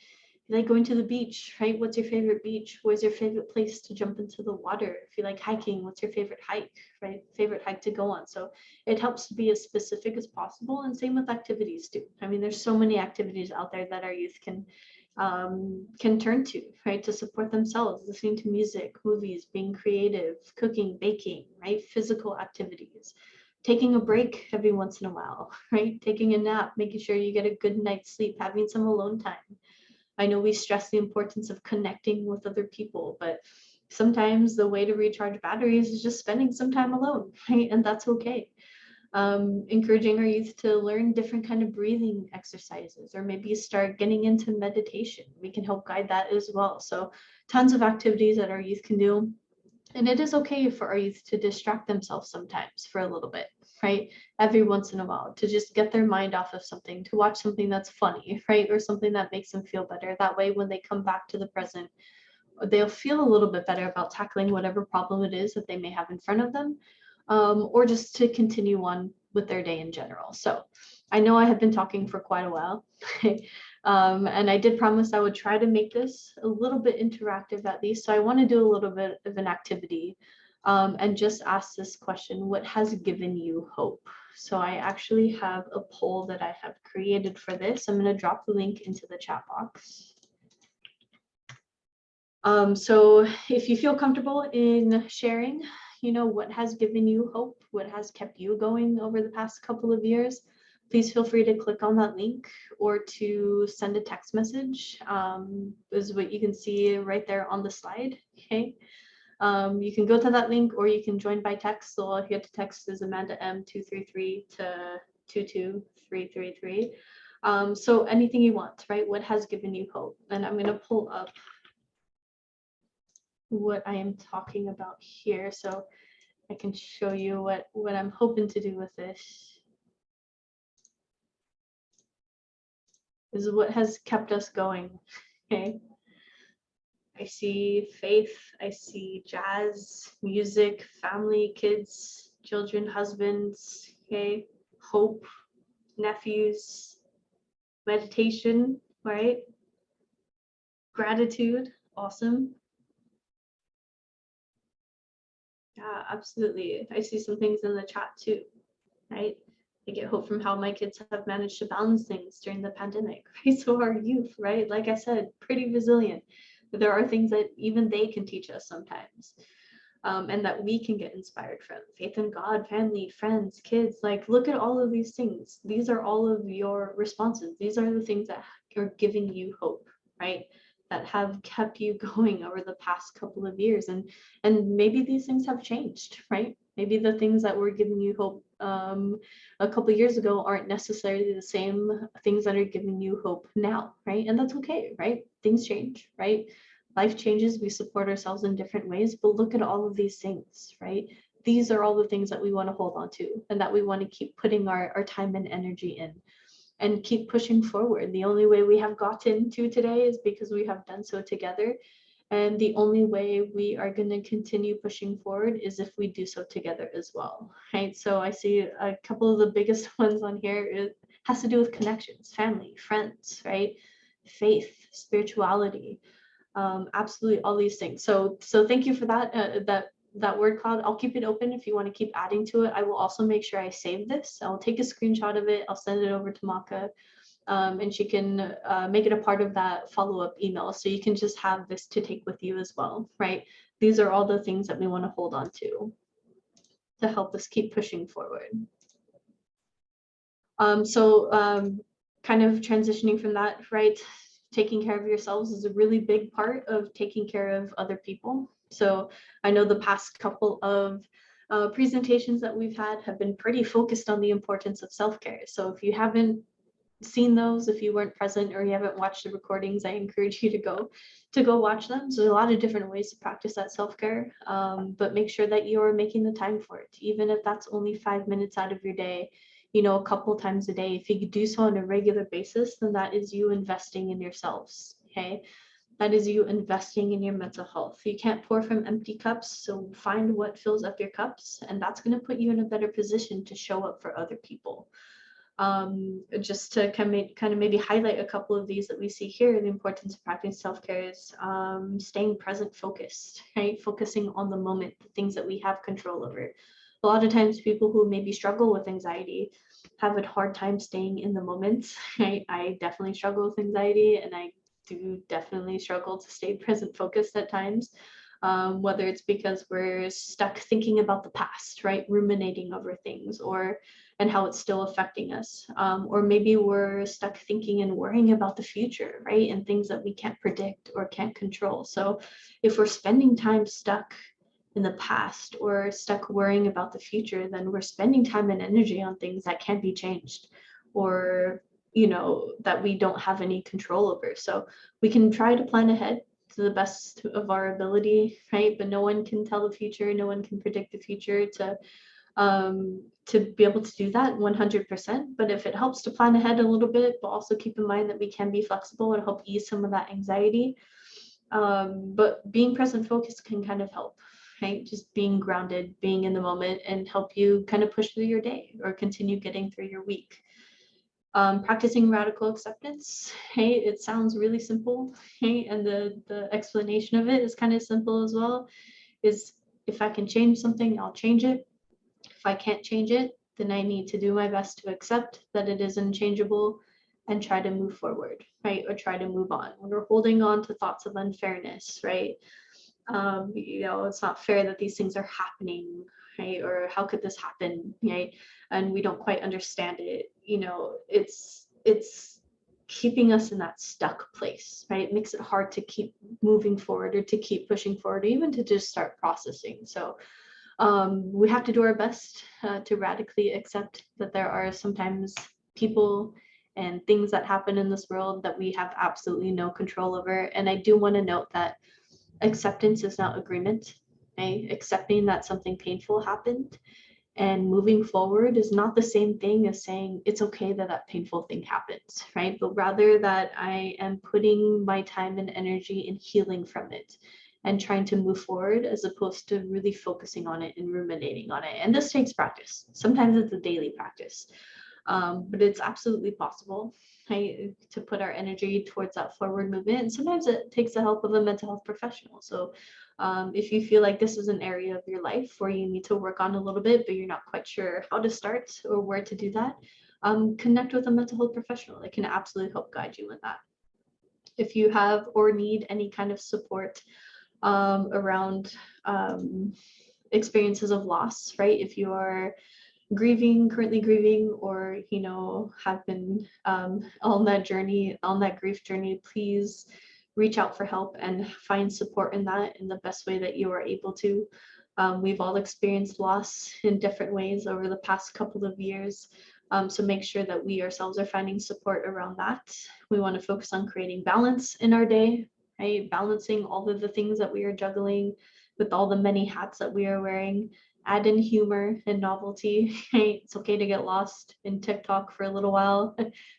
You like going to the beach, right? What's your favorite beach? Where's your favorite place to jump into the water? If you like hiking, what's your favorite hike, right? Favorite hike to go on. So it helps to be as specific as possible, and same with activities too. I mean, there's so many activities out there that our youth can turn to, right? To support themselves, listening to music, movies, being creative, cooking, baking, right? Physical activities. Taking a break every once in a while, right? Taking a nap, making sure you get a good night's sleep, having some alone time. I know we stress the importance of connecting with other people, but sometimes the way to recharge batteries is just spending some time alone, right? And that's okay. Encouraging our youth to learn different kind of breathing exercises, or maybe start getting into meditation. We can help guide that as well. So tons of activities that our youth can do. And it is okay for our youth to distract themselves sometimes for a little bit, right? Every once in a while, to just get their mind off of something, to watch something that's funny, right? Or something that makes them feel better. That way, when they come back to the present, they'll feel a little bit better about tackling whatever problem it is that they may have in front of them, or just to continue on with their day in general. So I know I have been talking for quite a while. And I did promise I would try to make this a little bit interactive at least. So I want to do a little bit of an activity and just ask this question: what has given you hope? So I actually have a poll that I have created for this. I'm going to drop the link into the chat box. So if you feel comfortable in sharing, what has given you hope, what has kept you going over the past couple of years, please feel free to click on that link or to send a text message. Is what you can see right there on the slide. Okay. You can go to that link, or you can join by text. So all you have to text is Amanda M233 to 22333. So anything you want, right? What has given you hope? And I'm going to pull up what I am talking about here so I can show you what I'm hoping to do with this. This is what has kept us going. Okay. I see faith, I see jazz, music, family, kids, children, husbands, okay, hope, nephews, meditation, right? Gratitude, awesome. Yeah, absolutely. I see some things in the chat too, right? I get hope from how my kids have managed to balance things during the pandemic, right? So our youth, right? Like I said, pretty resilient. But there are things that even they can teach us sometimes, and that we can get inspired from. Faith in God, family, friends, kids. Like, look at all of these things. These are all of your responses. These are the things that are giving you hope, right? that have kept you going over the past couple of years? And maybe these things have changed, right? Maybe the things that were giving you hope a couple of years ago aren't necessarily the same things that are giving you hope now, right? And that's okay, right? Things change, right? Life changes, we support ourselves in different ways, but look at all of these things, right? These are all the things that we want to hold on to and that we want to keep putting our time and energy in and keep pushing forward. The only way we have gotten to today is because we have done so together. And the only way we are going to continue pushing forward is if we do so together as well, right? So I see a couple of the biggest ones on here. It has to do with connections, family, friends, right? Faith, spirituality, absolutely all these things. So thank you for that word cloud. I'll keep it open if you want to keep adding to it. I will also make sure I save this. I'll take a screenshot of it. I'll send it over to Maka, and she can make it a part of that follow-up email. So you can just have this to take with you as well, right? These are all the things that we want to hold on to help us keep pushing forward. Kind of transitioning from that, right? Taking care of yourselves is a really big part of taking care of other people. So I know the past couple of presentations that we've had have been pretty focused on the importance of self-care. So if you haven't seen those, if you weren't present or you haven't watched the recordings, I encourage you to go watch them. So there's a lot of different ways to practice that self-care, but make sure that you're making the time for it, even if that's only 5 minutes out of your day, you know, a couple times a day. If you do so on a regular basis, then that is you investing in yourselves. Okay, that is you investing in your mental health. You can't pour from empty cups, so find what fills up your cups, and that's going to put you in a better position to show up for other people. Just to kind of maybe highlight a couple of these that we see here, the importance of practicing self-care is staying present focused, right? Focusing on the moment, the things that we have control over. A lot of times people who maybe struggle with anxiety have a hard time staying in the moment, right? I definitely struggle with anxiety, and I do definitely struggle to stay present focused at times. Whether it's because we're stuck thinking about the past, right? Ruminating over things and how it's still affecting us. Or maybe we're stuck thinking and worrying about the future, right? And things that we can't predict or can't control. So if we're spending time stuck in the past or stuck worrying about the future, then we're spending time and energy on things that can't be changed or, you know, that we don't have any control over. So we can try to plan ahead to the best of our ability, right? But no one can tell the future. No one can predict the future to be able to do that 100%. But if it helps to plan ahead a little bit, but also keep in mind that we can be flexible and help ease some of that anxiety. But being present focused can kind of help, right? Just being grounded, being in the moment, and help you kind of push through your day or continue getting through your week. Practicing radical acceptance, hey, it sounds really simple, hey, and the explanation of it is kind of simple as well, is if I can change something, I'll change it. If I can't change it, then I need to do my best to accept that it is unchangeable and try to move forward, right? Or try to move on. When we're holding on to thoughts of unfairness, right? You know, it's not fair that these things are happening, right? Or how could this happen, right? And we don't quite understand it. You know, it's keeping us in that stuck place, right? It makes it hard to keep moving forward or to keep pushing forward, or even to just start processing. So we have to do our best to radically accept that there are sometimes people and things that happen in this world that we have absolutely no control over. And I do want to note that acceptance is not agreement, right? Accepting that something painful happened and moving forward is not the same thing as saying it's okay that that painful thing happens, right? But rather that I am putting my time and energy in healing from it and trying to move forward as opposed to really focusing on it and ruminating on it. And this takes practice. Sometimes it's a daily practice, but it's absolutely possible, right, to put our energy towards that forward movement. And sometimes it takes the help of a mental health professional. So if you feel like this is an area of your life where you need to work on a little bit, but you're not quite sure how to start or where to do that, connect with a mental health professional. They can absolutely help guide you in that. If you have or need any kind of support around experiences of loss, right? If you are currently grieving, or, you know, have been on that journey, on that grief journey, please reach out for help and find support in that in the best way that you are able to. We've all experienced loss in different ways over the past couple of years. So make sure that we ourselves are finding support around that. We want to focus on creating balance in our day, right? Balancing all of the things that we are juggling with all the many hats that we are wearing. Add in humor and novelty, right? It's okay to get lost in TikTok for a little while.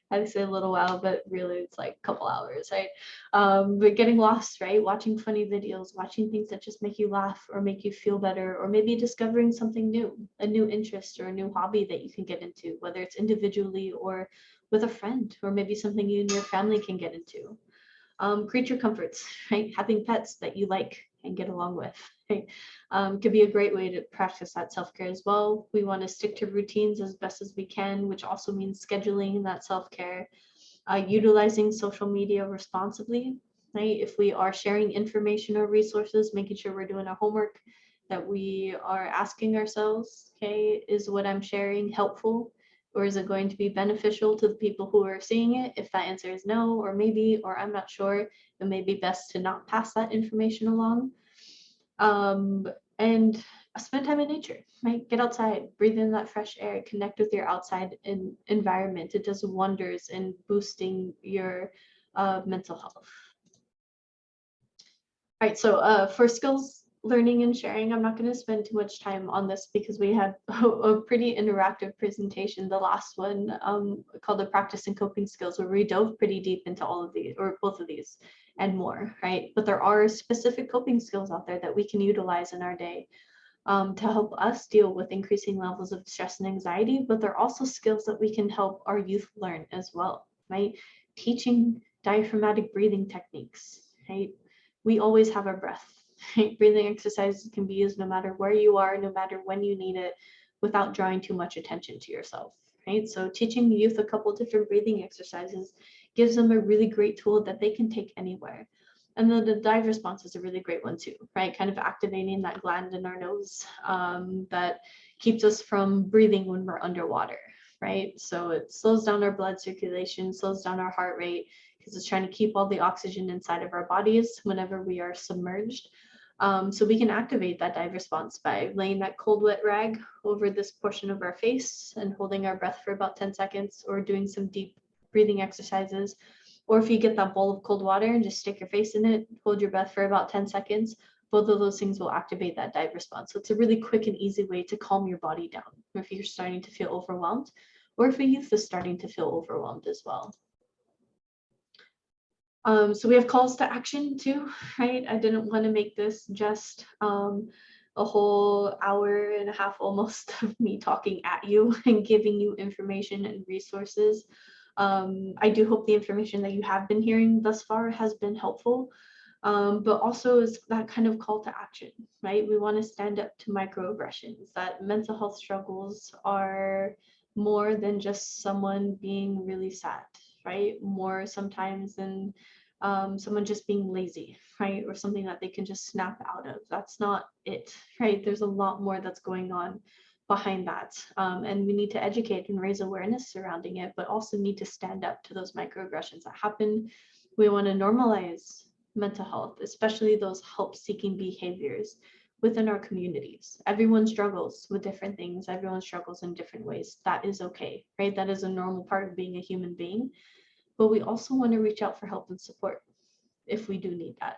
I say a little while, but really it's like a couple hours, right? But getting lost, right? Watching funny videos, watching things that just make you laugh or make you feel better, or maybe discovering something new, a new interest or a new hobby that you can get into, whether it's individually or with a friend, or maybe something you and your family can get into. Creature comforts, right? Having pets that you like and get along with, right? Could be a great way to practice that self-care as well. We want to stick to routines as best as we can, which also means scheduling that self-care, utilizing social media responsibly, right? If we are sharing information or resources, making sure we're doing our homework, that we are asking ourselves, okay, is what I'm sharing helpful? Or is it going to be beneficial to the people who are seeing it? If that answer is no, or maybe, or I'm not sure, it may be best to not pass that information along. And spend time in nature, right? Get outside, breathe in that fresh air, connect with your outside environment. It does wonders in boosting your mental health. All right, so for skills learning and sharing, I'm not going to spend too much time on this because we had a pretty interactive presentation, the last one called the Practice and Coping Skills, where we dove pretty deep into all of these, or both of these and more, right? But there are specific coping skills out there that we can utilize in our day to help us deal with increasing levels of stress and anxiety, but there are also skills that we can help our youth learn as well, right? Teaching diaphragmatic breathing techniques, right? We always have our breath. Right? Breathing exercises can be used no matter where you are, no matter when you need it, without drawing too much attention to yourself, right? So teaching youth a couple different breathing exercises gives them a really great tool that they can take anywhere. And then the dive response is a really great one too, right? Kind of activating that gland in our nose that keeps us from breathing when we're underwater, right? So it slows down our blood circulation, slows down our heart rate, because it's trying to keep all the oxygen inside of our bodies whenever we are submerged. So we can activate that dive response by laying that cold wet rag over this portion of our face and holding our breath for about 10 seconds, or doing some deep breathing exercises. Or if you get that bowl of cold water and just stick your face in it, hold your breath for about 10 seconds, both of those things will activate that dive response. So it's a really quick and easy way to calm your body down if you're starting to feel overwhelmed, or if a youth is starting to feel overwhelmed as well. So we have calls to action too, right? I didn't want to make this just a whole hour and a half almost of me talking at you and giving you information and resources. I do hope the information that you have been hearing thus far has been helpful, but also is that kind of call to action, right? We want to stand up to microaggressions, that mental health struggles are more than just someone being really sad, right? More sometimes than someone just being lazy, right? Or something that they can just snap out of. That's not it, right? There's a lot more that's going on behind that. And we need to educate and raise awareness surrounding it, but also need to stand up to those microaggressions that happen. We want to normalize mental health, especially those help-seeking behaviors within our communities. Everyone struggles with different things. Everyone struggles in different ways. That is okay, right? That is a normal part of being a human being. But we also want to reach out for help and support if we do need that.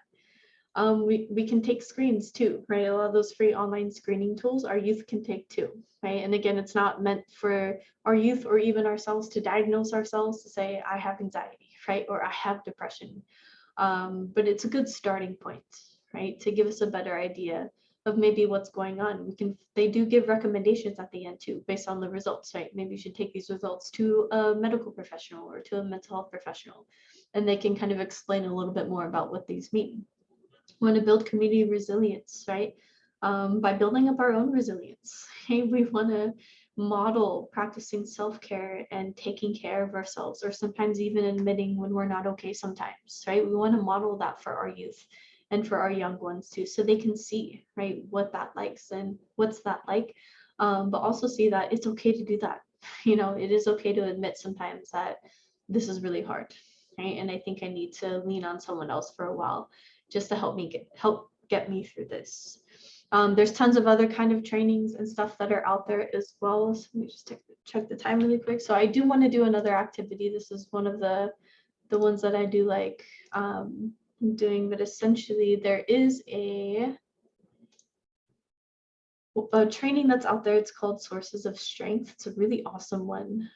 We can take screens too, right? A lot of those free online screening tools our youth can take too, right? And again, it's not meant for our youth or even ourselves to diagnose ourselves to say, I have anxiety, right? Or I have depression. But it's a good starting point, right? To give us a better idea of maybe what's going on. They do give recommendations at the end too, based on the results, right? Maybe you should take these results to a medical professional or to a mental health professional, and they can kind of explain a little bit more about what these mean. We want to build community resilience, right? By building up our own resilience. Hey, we want to model practicing self-care and taking care of ourselves, or sometimes even admitting when we're not okay sometimes, right? We want to model that for our youth and for our young ones too, so they can see, right, what that likes and what's that like, but also see that it's okay to do that. You know, it is okay to admit sometimes that this is really hard. right? And I think I need to lean on someone else for a while just to help get me through this. There's tons of other kind of trainings and stuff that are out there as well. So let me just check the time really quick. So I do want to do another activity. This is one of the ones that I do like doing, but essentially there is a training that's out there. It's called Sources of Strength. It's a really awesome one.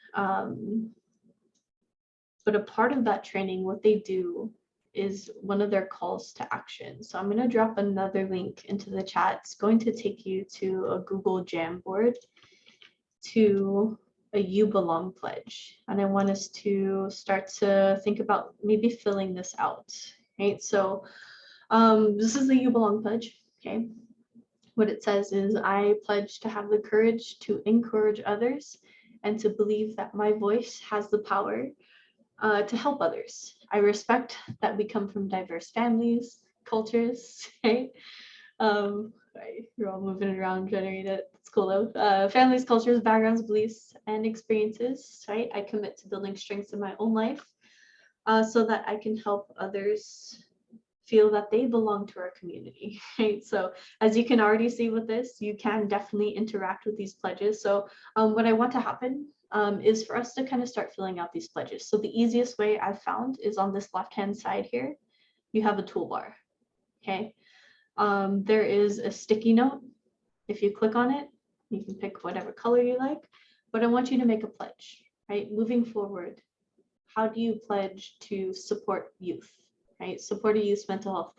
But a part of that training, what they do is one of their calls to action. So I'm going to drop another link into the chat. It's going to take you to a Google Jamboard to a You Belong pledge. And I want us to start to think about maybe filling this out, right? So this is the You Belong pledge, okay? What it says is, I pledge to have the courage to encourage others and to believe that my voice has the power to help others. I respect that we come from diverse families, cultures, right? You're all moving around, generating it. It's cool though. Families, cultures, backgrounds, beliefs, and experiences, right? I commit to building strengths in my own life so that I can help others feel that they belong to our community, right? So as you can already see with this, you can definitely interact with these pledges. So what I want to happen is for us to kind of start filling out these pledges. So the easiest way I've found is on this left-hand side here, you have a toolbar, okay? There is a sticky note. If you click on it, you can pick whatever color you like, but I want you to make a pledge, right? Moving forward, how do you pledge to support youth, right? Support a youth's mental health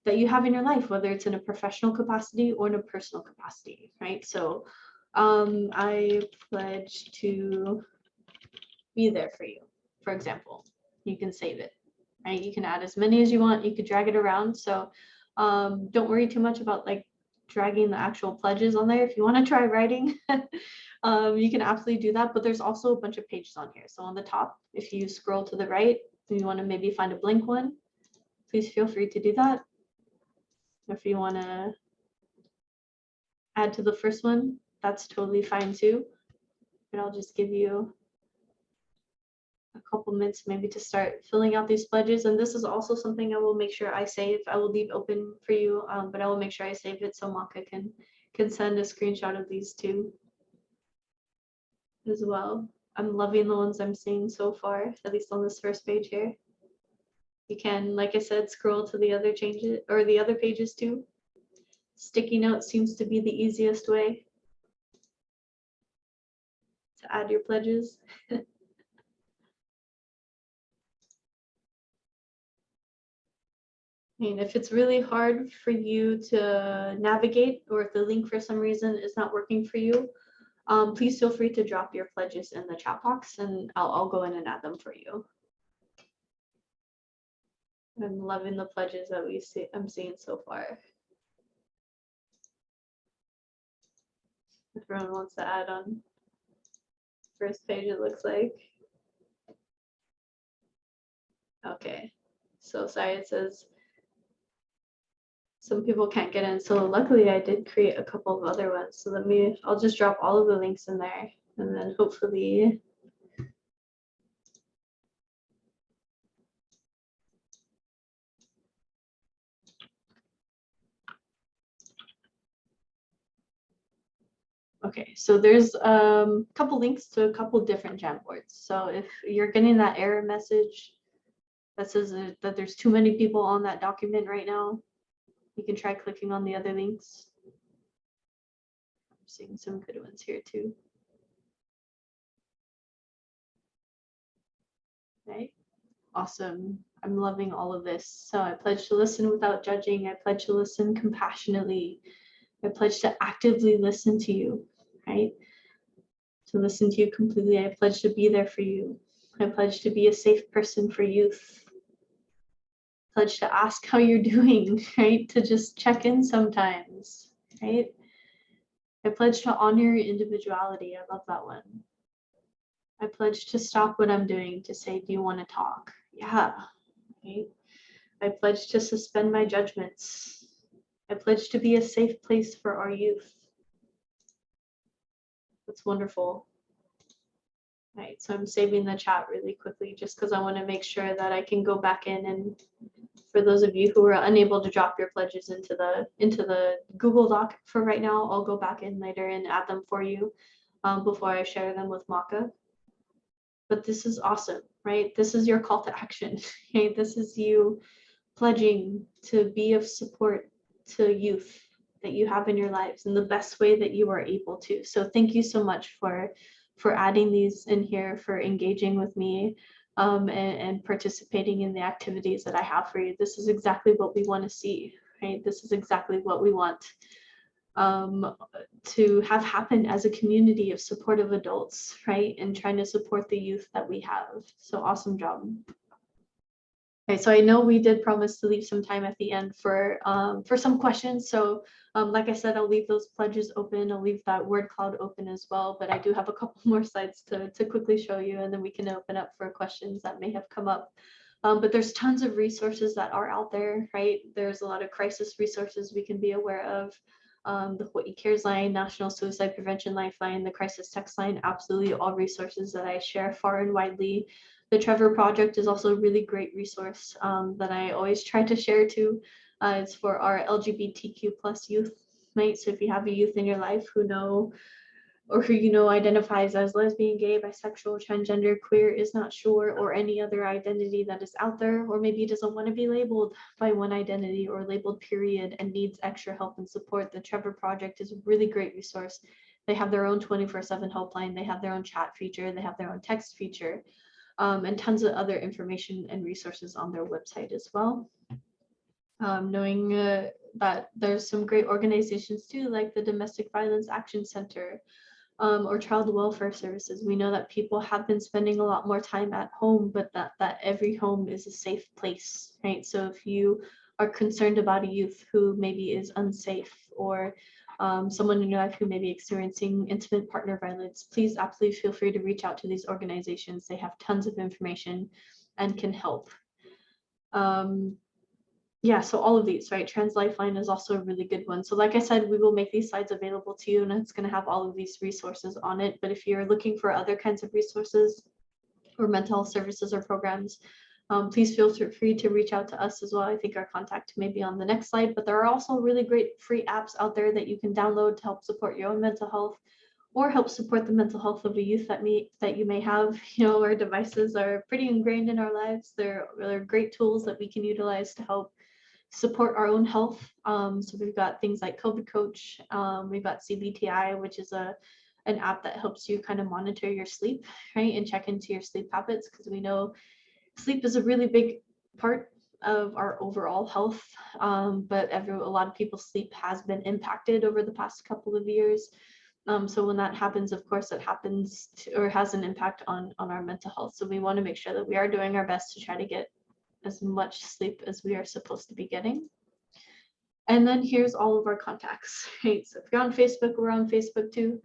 that you have in your life, whether it's in a professional capacity or in a personal capacity, right? So I pledge to be there for you, for example. You can save it, right? You can add as many as you want. You could drag it around. So don't worry too much about like dragging the actual pledges on there. If you want to try writing, you can absolutely do that. But there's also a bunch of pages on here. So on the top, if you scroll to the right, and you want to maybe find a blank one, please feel free to do that. If you want to add to the first one, that's totally fine too. And I'll just give you a couple minutes maybe to start filling out these pledges. And this is also something I will make sure I save. I will leave open for you, but I will make sure I save it so Maka can send a screenshot of these too as well. I'm loving the ones I'm seeing so far, at least on this first page here. You can, like I said, scroll to the other changes or the other pages too. Sticky note seems to be the easiest way to add your pledges. I mean, if it's really hard for you to navigate, or if the link for some reason is not working for you, please feel free to drop your pledges in the chat box and I'll go in and add them for you. I'm loving the pledges that I'm seeing so far. Everyone wants to add on first page, it looks like. Okay, so sorry, it says some people can't get in. So luckily I did create a couple of other ones. So I'll just drop all of the links in there and then hopefully okay, so there's a couple links to a couple different Jamboards. So if you're getting that error message that says that there's too many people on that document right now, you can try clicking on the other links. I'm seeing some good ones here too. Okay, awesome. I'm loving all of this. So I pledge to listen without judging. I pledge to listen compassionately. I pledge to actively listen to you, right? To listen to you completely. I pledge to be there for you. I pledge to be a safe person for youth. I pledge to ask how you're doing, right? To just check in sometimes, right? I pledge to honor your individuality. I love that one. I pledge to stop what I'm doing to say, do you want to talk? Yeah, right? I pledge to suspend my judgments. I pledge to be a safe place for our youth. That's wonderful. Right, so I'm saving the chat really quickly just because I want to make sure that I can go back in, and for those of you who are unable to drop your pledges into the Google Doc for right now, I'll go back in later and add them for you before I share them with Maka. But this is awesome, right? This is your call to action. Okay? This is you pledging to be of support to youth that you have in your lives in the best way that you are able to. So thank you so much for adding these in here, for engaging with me, and participating in the activities that I have for you. This is exactly what we want to see, right? This is exactly what we want to have happen as a community of supportive adults, right? And trying to support the youth that we have. So awesome job. Okay, so I know we did promise to leave some time at the end for some questions. So like I said, I'll leave those pledges open. I'll leave that word cloud open as well. But I do have a couple more slides to quickly show you, and then we can open up for questions that may have come up. But there's tons of resources that are out there, right? There's a lot of crisis resources we can be aware of. The Hawaii Cares Line, National Suicide Prevention Lifeline, the Crisis Text Line, absolutely all resources that I share far and widely. The Trevor Project is also a really great resource that I always try to share too. It's for our LGBTQ plus youth, right? So if you have a youth in your life who know, or who you know identifies as lesbian, gay, bisexual, transgender, queer, is not sure, or any other identity that is out there, or maybe doesn't want to be labeled by one identity or labeled period and needs extra help and support, the Trevor Project is a really great resource. They have their own 24/7 helpline, they have their own chat feature, they have their own text feature, and tons of other information and resources on their website as well. Knowing that there's some great organizations too, like the Domestic Violence Action Center, or child welfare services. We know that people have been spending a lot more time at home, but that every home is a safe place, right? So if you are concerned about a youth who maybe is unsafe, or someone in your life who may be experiencing intimate partner violence, please absolutely feel free to reach out to these organizations. They have tons of information and can help. Yeah, so all of these, right? Trans Lifeline is also a really good one. So like I said, we will make these slides available to you, and it's going to have all of these resources on it. But if you're looking for other kinds of resources or mental health services or programs, please feel free to reach out to us as well. I think our contact may be on the next slide, but there are also really great free apps out there that you can download to help support your own mental health, or help support the mental health of a youth that you may have. You know, our devices are pretty ingrained in our lives. They're great tools that we can utilize to help support our own health. So we've got things like COVID Coach. We've got CBTI, which is an app that helps you kind of monitor your sleep, right? And check into your sleep habits, because we know sleep is a really big part of our overall health. But a lot of people's sleep has been impacted over the past couple of years. So when that happens, of course, it happens or has an impact on our mental health. So we want to make sure that we are doing our best to try to get as much sleep as we are supposed to be getting. And then here's all of our contacts, right? So if you're on Facebook, we're on Facebook too.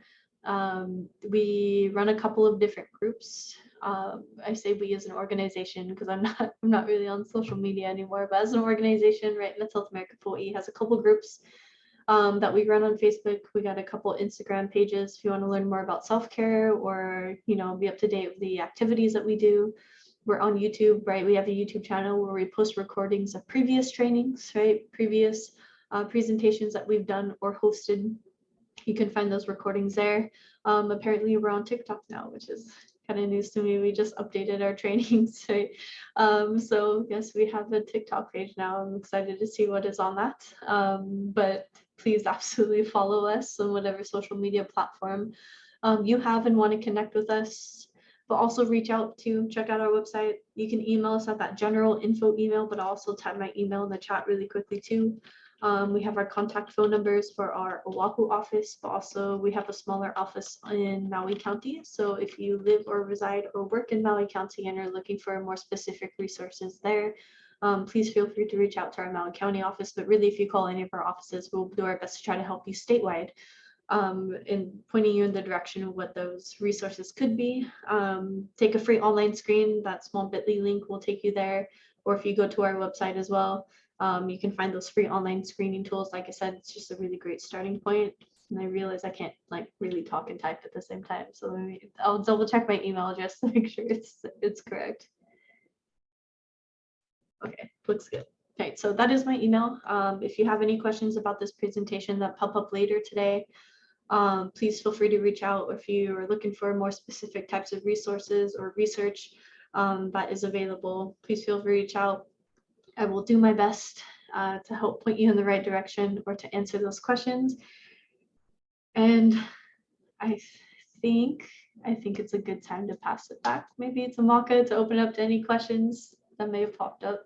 We run a couple of different groups. I say we as an organization because I'm not really on social media anymore, but as an organization, right, Mental Health America Hawaii has a couple groups that we run on Facebook. We got a couple Instagram pages if you want to learn more about self-care, or, you know, be up to date with the activities that we do. We're on YouTube, right? We have a YouTube channel where we post recordings of previous trainings, right? Previous presentations that we've done or hosted. You can find those recordings there. Apparently we're on TikTok now, which is kind of news to me. We just updated our trainings, right? So yes, we have a TikTok page now. I'm excited to see what is on that. But please absolutely follow us on whatever social media platform you have and want to connect with us. But also reach out to check out our website. You can email us at that general info email, but I'll also type my email in the chat really quickly too. We have our contact phone numbers for our Oahu office, but also we have a smaller office in Maui County. So if you live or reside or work in Maui County and are looking for more specific resources there, please feel free to reach out to our Maui County office. But really, if you call any of our offices, we'll do our best to try to help you statewide, and pointing you in the direction of what those resources could be. Take a free online screen. That small bit.ly link will take you there. Or if you go to our website as well, you can find those free online screening tools. Like I said, it's just a really great starting point. And I realize I can't like really talk and type at the same time. So I'll double check my email just to make sure it's correct. Okay, looks good. Okay, so that is my email. If you have any questions about this presentation that pop up later today, please feel free to reach out. If you are looking for more specific types of resources or research that is available, please feel free to reach out. I will do my best to help point you in the right direction or to answer those questions. And I think it's a good time to pass it back maybe to Maka to open up to any questions that may have popped up.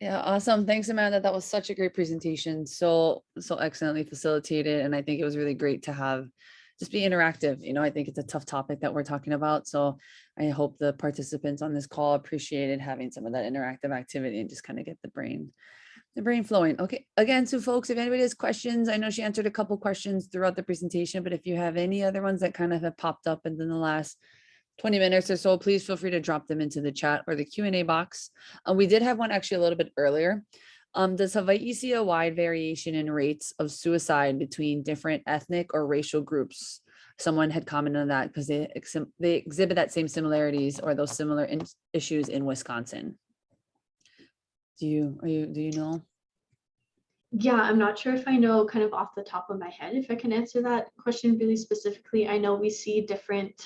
Yeah, awesome. Thanks, Amanda. That was such a great presentation. So excellently facilitated. And I think it was really great to have just be interactive. I think it's a tough topic that we're talking about. So I hope the participants on this call appreciated having some of that interactive activity and just kind of get the brain flowing. Okay. Again, so folks, if anybody has questions, I know she answered a couple questions throughout the presentation, but if you have any other ones that kind of have popped up in the last 20 minutes or so, please feel free to drop them into the chat or the Q&A box. We did have one actually a little bit earlier. Does Hawaii see a wide variation in rates of suicide between different ethnic or racial groups? Someone had commented on that because they exhibit that same similarities or those similar issues in Wisconsin. Do you know? Yeah, I'm not sure if I know kind of off the top of my head if I can answer that question really specifically. I know we see different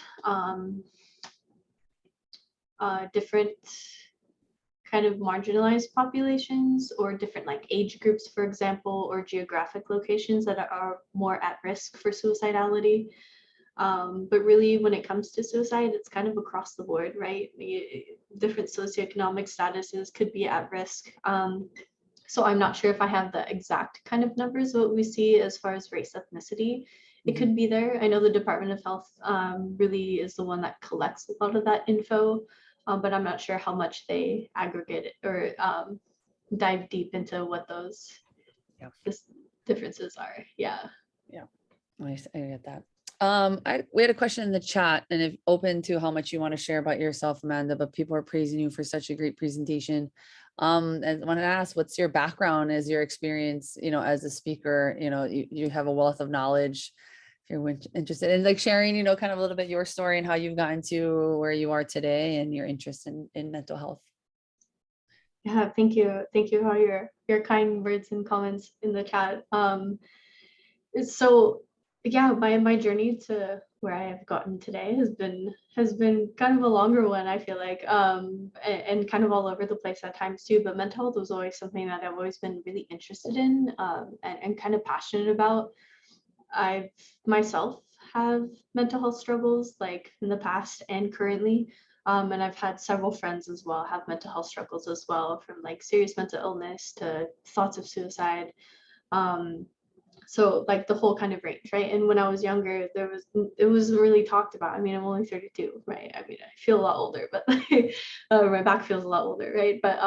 kind of marginalized populations or different like age groups, for example, or geographic locations that are more at risk for suicidality. But really, when it comes to suicide, it's kind of across the board, right? Different socioeconomic statuses could be at risk. So I'm not sure if I have the exact kind of numbers what we see as far as race, ethnicity. It could be there. I know the Department of Health really is the one that collects a lot of that info, but I'm not sure how much they aggregate it or dive deep into what those differences are. Yeah. I get that. We had a question in the chat, and if open to how much you want to share about yourself, Amanda, but people are praising you for such a great presentation. And I want to ask, what's your background as your experience, as a speaker? You have a wealth of knowledge. If you're interested in like sharing, kind of a little bit your story and how you've gotten to where you are today and your interest in mental health. Yeah, thank you. Thank you for your kind words and comments in the chat. So yeah, my journey to where I have gotten today has been kind of a longer one, I feel like, and kind of all over the place at times too. But mental health was always something that I've always been really interested in, and kind of passionate about. I myself have mental health struggles like in the past and currently. And I've had several friends as well have mental health struggles as well, from like serious mental illness to thoughts of suicide. So like the whole kind of range, right? And when I was younger, it was really talked about. I mean, I'm only 32, right? I mean, I feel a lot older, but like, my back feels a lot older, right? But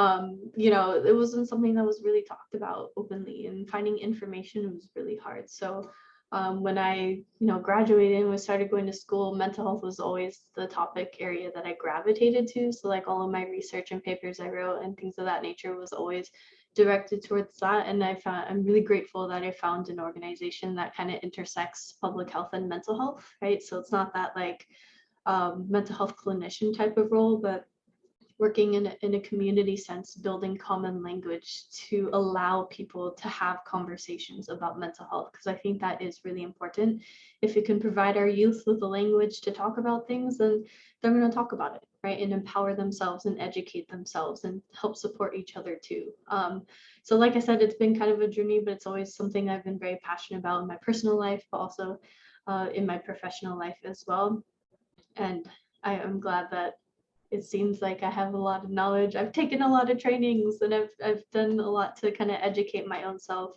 it wasn't something that was really talked about openly, and finding information was really hard. So when I graduated and started going to school, mental health was always the topic area that I gravitated to. So like all of my research and papers I wrote and things of that nature was always directed towards that. And I'm really grateful that I found an organization that kind of intersects public health and mental health, right? So it's not that like mental health clinician type of role, but working in a community sense, building common language to allow people to have conversations about mental health, because I think that is really important. If we can provide our youth with the language to talk about things, then they're going to talk about it, right? And empower themselves and educate themselves and help support each other too. So like I said, it's been kind of a journey, but it's always something I've been very passionate about in my personal life, but also in my professional life as well. And I am glad that it seems like I have a lot of knowledge. I've taken a lot of trainings and I've done a lot to kind of educate my own self.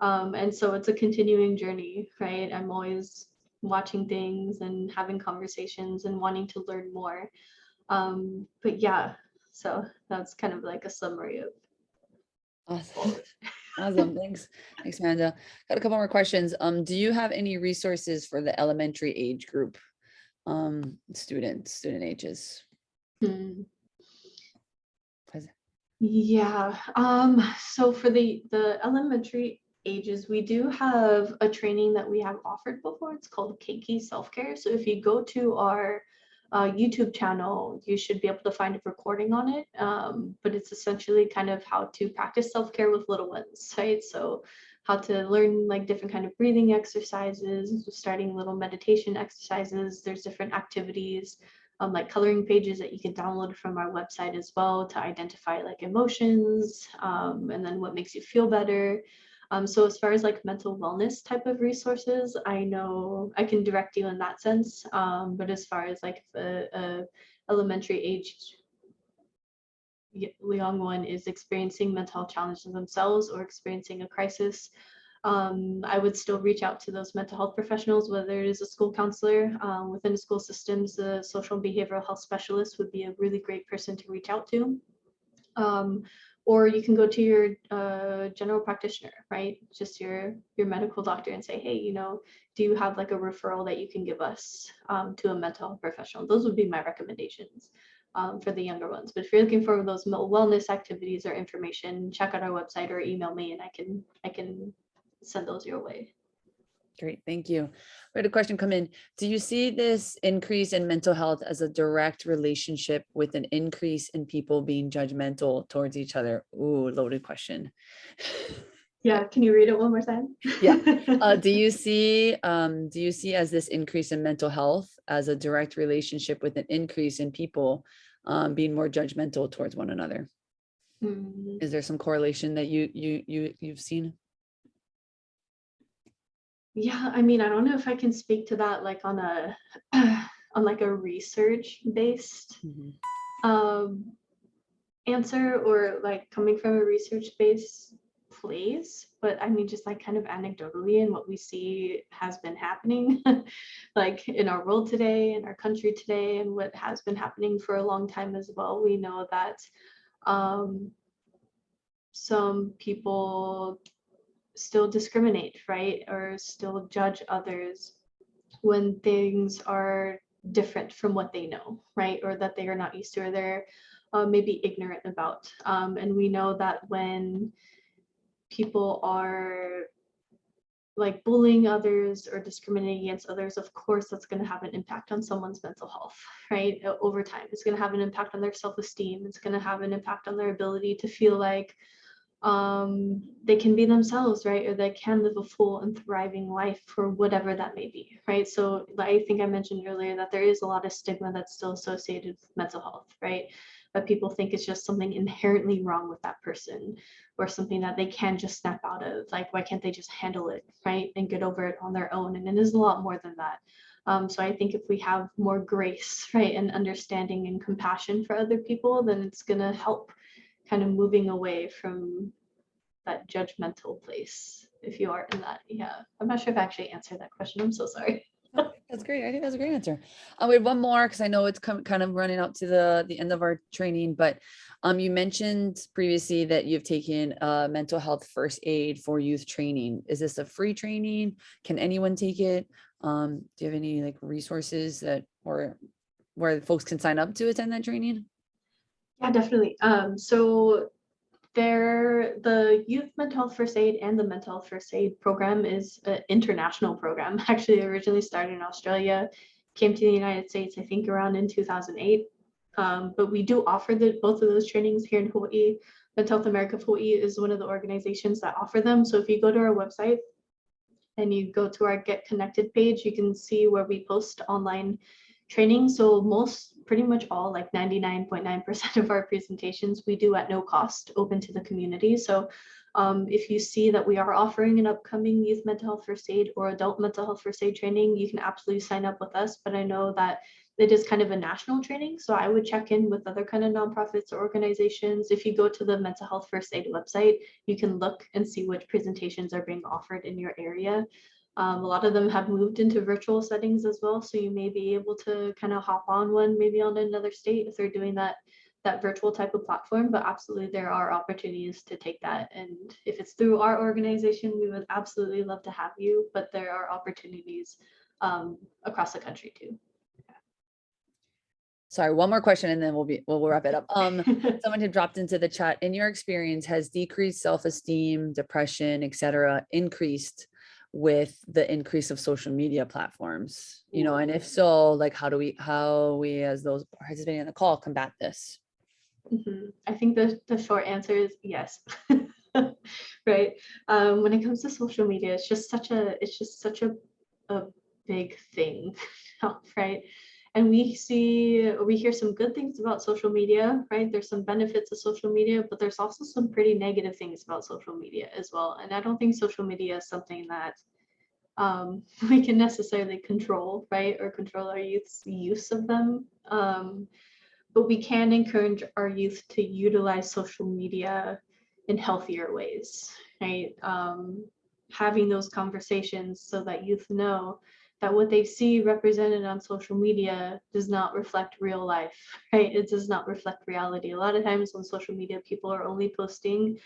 And so it's a continuing journey, right? I'm always watching things and having conversations and wanting to learn more. But yeah, so that's kind of like a summary of Awesome. Awesome. Thanks, Amanda. Got a couple more questions. Do you have any resources for the elementary age group, student ages? Yeah. So for the elementary ages, we do have a training that we have offered before. It's called Keiki Self-Care. So if you go to our YouTube channel, you should be able to find a recording on it. But it's essentially kind of how to practice self-care with little ones, right? So how to learn like different kind of breathing exercises, starting little meditation exercises. There's different activities, like coloring pages that you can download from our website as well to identify like emotions, and then what makes you feel better. So as far as like mental wellness type of resources, I know I can direct you in that sense. But as far as like a elementary age young one is experiencing mental health challenges themselves or experiencing a crisis, I would still reach out to those mental health professionals, whether it is a school counselor within the school systems. The social and behavioral health specialist would be a really great person to reach out to. Or you can go to your general practitioner, right? Just your medical doctor and say, hey, you know, do you have like a referral that you can give us to a mental health professional? Those would be my recommendations for the younger ones. But if you're looking for those wellness activities or information, check out our website or email me and I can send those your way. Great, thank you. We had a question come in. Do you see this increase in mental health as a direct relationship with an increase in people being judgmental towards each other? Ooh, loaded question. Yeah, can you read it one more time? Yeah. Do you see as this increase in mental health as a direct relationship with an increase in people being more judgmental towards one another? Is there some correlation that you've seen? Yeah, I mean, I don't know if I can speak to that like on a on like a research based answer or like coming from a research based place, but I mean, just like kind of anecdotally and what we see has been happening like in our world today, in our country today, and what has been happening for a long time as well. We know that some people still discriminate, right? Or still judge others when things are different from what they know, right? Or that they are not used to, or they're maybe ignorant about. And we know that when people are like bullying others or discriminating against others, of course, that's going to have an impact on someone's mental health, right? Over time, it's going to have an impact on their self-esteem. It's going to have an impact on their ability to feel like they can be themselves, right? Or they can live a full and thriving life for whatever that may be, right? So I think I mentioned earlier that there is a lot of stigma that's still associated with mental health, right? But people think it's just something inherently wrong with that person or something that they can just snap out of. Like, why can't they just handle it, right? And get over it on their own? And it is a lot more than that. So I think if we have more grace, right, and understanding and compassion for other people, then it's going to help kind of moving away from that judgmental place if you are in that. Yeah, I'm not sure if I actually answered that question. I'm so sorry. That's great. I think that's a great answer. We have one more because I know it's kind of running up to the end of our training, but you mentioned previously that you've taken mental health first aid for youth training. Is this a free training? Can anyone take it? Do you have any like resources that or where folks can sign up to attend that training? Yeah, definitely. So the youth mental health first aid and the mental health first aid program is an international program. Actually, originally started in Australia, came to the United States, I think around in 2008. But we do offer both of those trainings here in Hawaii. Mental Health America of Hawaii is one of the organizations that offer them. So if you go to our website and you go to our Get Connected page, you can see where we post online training. So pretty much all, like 99.9% of our presentations we do at no cost, open to the community. So if you see that we are offering an upcoming youth mental health first aid or adult mental health first aid training, you can absolutely sign up with us. But I know that it is kind of a national training, so I would check in with other kind of nonprofits or organizations. If you go to the mental health first aid website, you can look and see which presentations are being offered in your area. A lot of them have moved into virtual settings as well, so you may be able to kind of hop on one, maybe on another state if they're doing that virtual type of platform. But absolutely, there are opportunities to take that. And if it's through our organization, we would absolutely love to have you, but there are opportunities across the country too. Sorry, one more question and then we'll wrap it up. Someone had dropped into the chat. In your experience, has decreased self-esteem, depression, etc., increased with the increase of social media platforms? You know, and if so, like how we as those participating in the call combat this? I think the short answer is yes. Right. When it comes to social media, it's just such a big thing, right? And we hear some good things about social media, right? There's some benefits of social media, but there's also some pretty negative things about social media as well. And I don't think social media is something that we can necessarily control, right? Or control our youth's use of them. But we can encourage our youth to utilize social media in healthier ways, right? Having those conversations so that youth know that what they see represented on social media does not reflect real life, right? It does not reflect reality. A lot of times on social media, people are only posting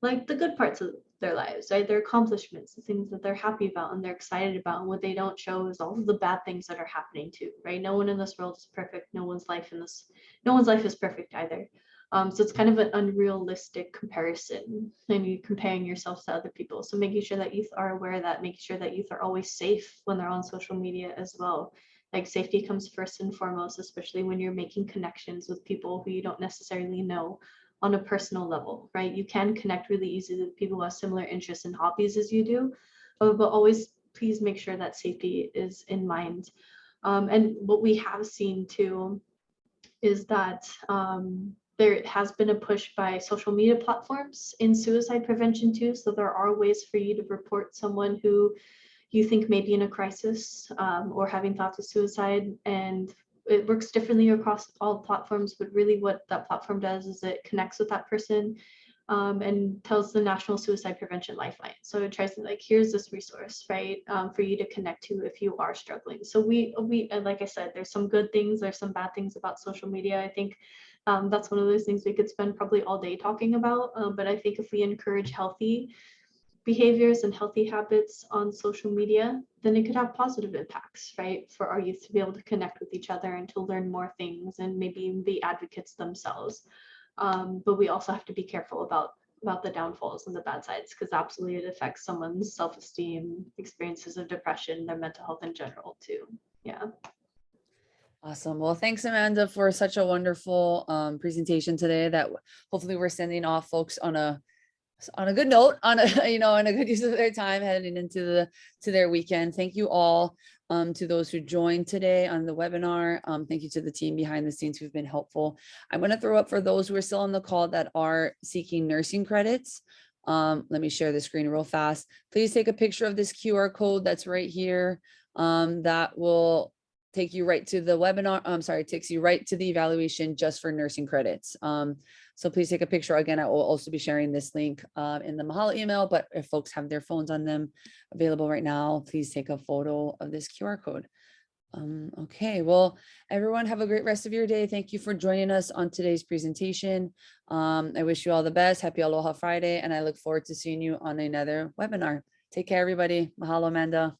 like the good parts of their lives, right? Their accomplishments, the things that they're happy about and they're excited about. And what they don't show is all of the bad things that are happening too, right? No one in this world is perfect. No one's life is perfect either. So it's kind of an unrealistic comparison, and you comparing yourself to other people. So making sure that youth are aware of that, making sure that youth are always safe when they're on social media as well. Like safety comes first and foremost, especially when you're making connections with people who you don't necessarily know on a personal level, right? You can connect really easily with people who have similar interests and hobbies as you do, but always please make sure that safety is in mind. And what we have seen too is that there has been a push by social media platforms in suicide prevention too. So there are ways for you to report someone who you think may be in a crisis or having thoughts of suicide, and it works differently across all platforms, but really what that platform does is it connects with that person and tells the National Suicide Prevention Lifeline. So it tries to like, here's this resource, right, for you to connect to if you are struggling. So we like I said, there's some good things, there's some bad things about social media. I think that's one of those things we could spend probably all day talking about. But I think if we encourage healthy behaviors and healthy habits on social media, then it could have positive impacts, right? For our youth to be able to connect with each other and to learn more things and maybe even be advocates themselves. But we also have to be careful about the downfalls and the bad sides, because absolutely it affects someone's self-esteem, experiences of depression, their mental health in general too. Yeah. Awesome. Well, thanks, Amanda, for such a wonderful presentation today that hopefully we're sending off folks on a good note, on a, you know, on a good use of their time heading into their weekend. Thank you all to those who joined today on the webinar. Thank you to the team behind the scenes who've been helpful. I'm going to throw up for those who are still on the call that are seeking nursing credits. Let me share the screen real fast. Please take a picture of this QR code that's right here. That will take you right to the webinar. I'm sorry, it takes you right to the evaluation just for nursing credits. So please take a picture. Again, I will also be sharing this link in the Mahalo email, but if folks have their phones on them available right now, please take a photo of this QR code. Okay, well, everyone have a great rest of your day. Thank you for joining us on today's presentation. I wish you all the best. Happy Aloha Friday, and I look forward to seeing you on another webinar. Take care, everybody. Mahalo, Amanda.